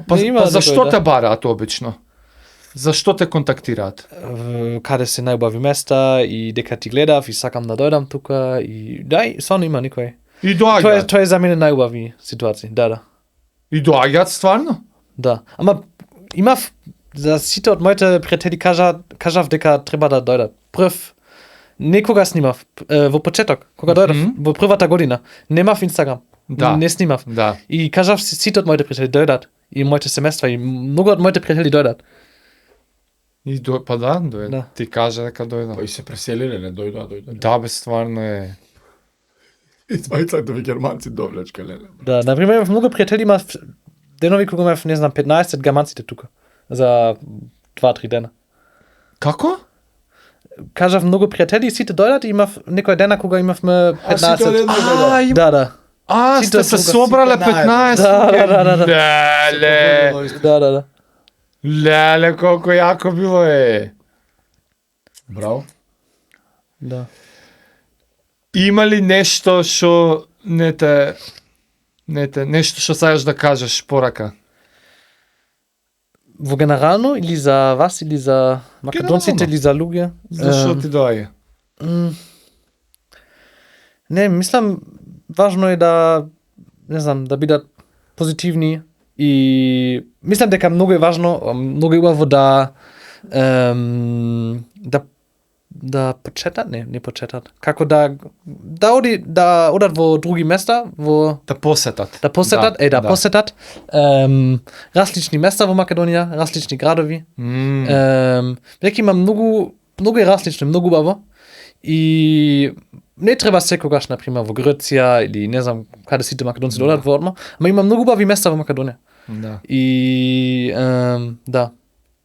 Па Не, има зашто некој, те бараат обично? Зашто те контактираат? Каде се најубави места и дека ти гледав и сакам да дојдам тука и да, и стварно има никој. И Тоа е, доаѓаат. тоа е за мене најубави ситуации, да. И доаѓаат стварно? Да. Ама имав за сите од моите пријатели кажав дека треба да дојдат. Прв некога снимав во почеток, кога дојдов во првата година, немав Инстаграм. Да. Не снимав. Да. И кажав сите од моите пријатели дојдат и моите семејства и многу од моите пријатели дојдат. И па да, дојде. Да. Ти кажа дека дојде. Па и се преселиле, не дојдоа. Да, бе, стварно е. И двајцата ви германци довлечкале. Да, например, имав многу пријатели, имав денови кога имав, не знам, 15 гаманците тука за 2-3 дена. Како? Кажав многу пријатели, сите дојдат и имав некој дена кога имавме 15. сите одеднаш дојдат? Да. Сте се тука, собрале сите 15. Да. Леле. Да. Леле, колку јако било е. Браво. Да. Има ли нешто што нешто што сакаш да кажеш порака? Во генерално или за вас или за македонците Генерално. или за луѓе? Зашо ти доаѓа? Не, мислам важно е да не знам, да бидат позитивни и мислам дека многу е важно, многу е убаво да да почетат, не почетат. Како да одат во други места, Да посетат. да посетат, Да. посетат различни места во Македонија, различни градови. Веќе има многу е различно, многу убаво. И не треба секогаш, например, во Грција или не знам каде сите македонци да одат во одма, ама има многу убави места во Македонија. Да. И да.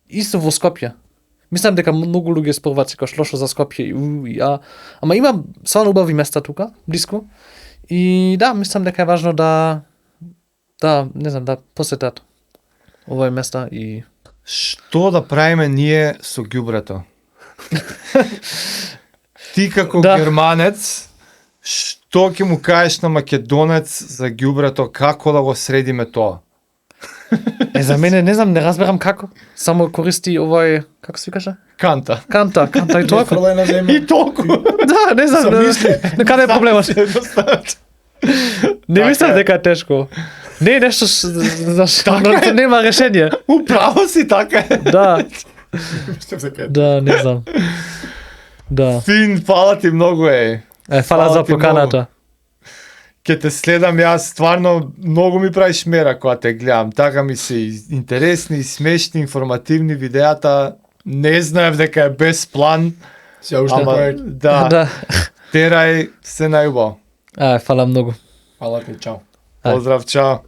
Исто во Скопје. Мислам дека многу луѓе спорваат секој лошо за Скопје ама има стварно убави места тука, блиску. И да, мислам дека е важно да не знам, да посетат овој места и Што да правиме ние со ѓубрето? Ти како Да. германец, што ќе му кажеш на македонец за ѓубрето, како да го средиме тоа? за мене не знам, не разберам како. Само користи овој, како се викаше? Канта. Канта и тоа. Фрлај на земја. И толку. Да, не знам. На каде е проблемот? Не мислам дека е тешко. Не е нешто за што нема решение. Управо си, така е. Да, Мислам дека е. да, не знам. Да. Фин, фала ти многу е. Фала за ти поканата. Ке те следам јас, стварно многу ми правиш мера кога те гледам. Така ми се и интересни, и смешни, информативни видеата. Не знаев дека е без план. Се уште проект. Да, Да. терај се најубаво. Фала многу. Фала ти, чао. Поздрав, чао.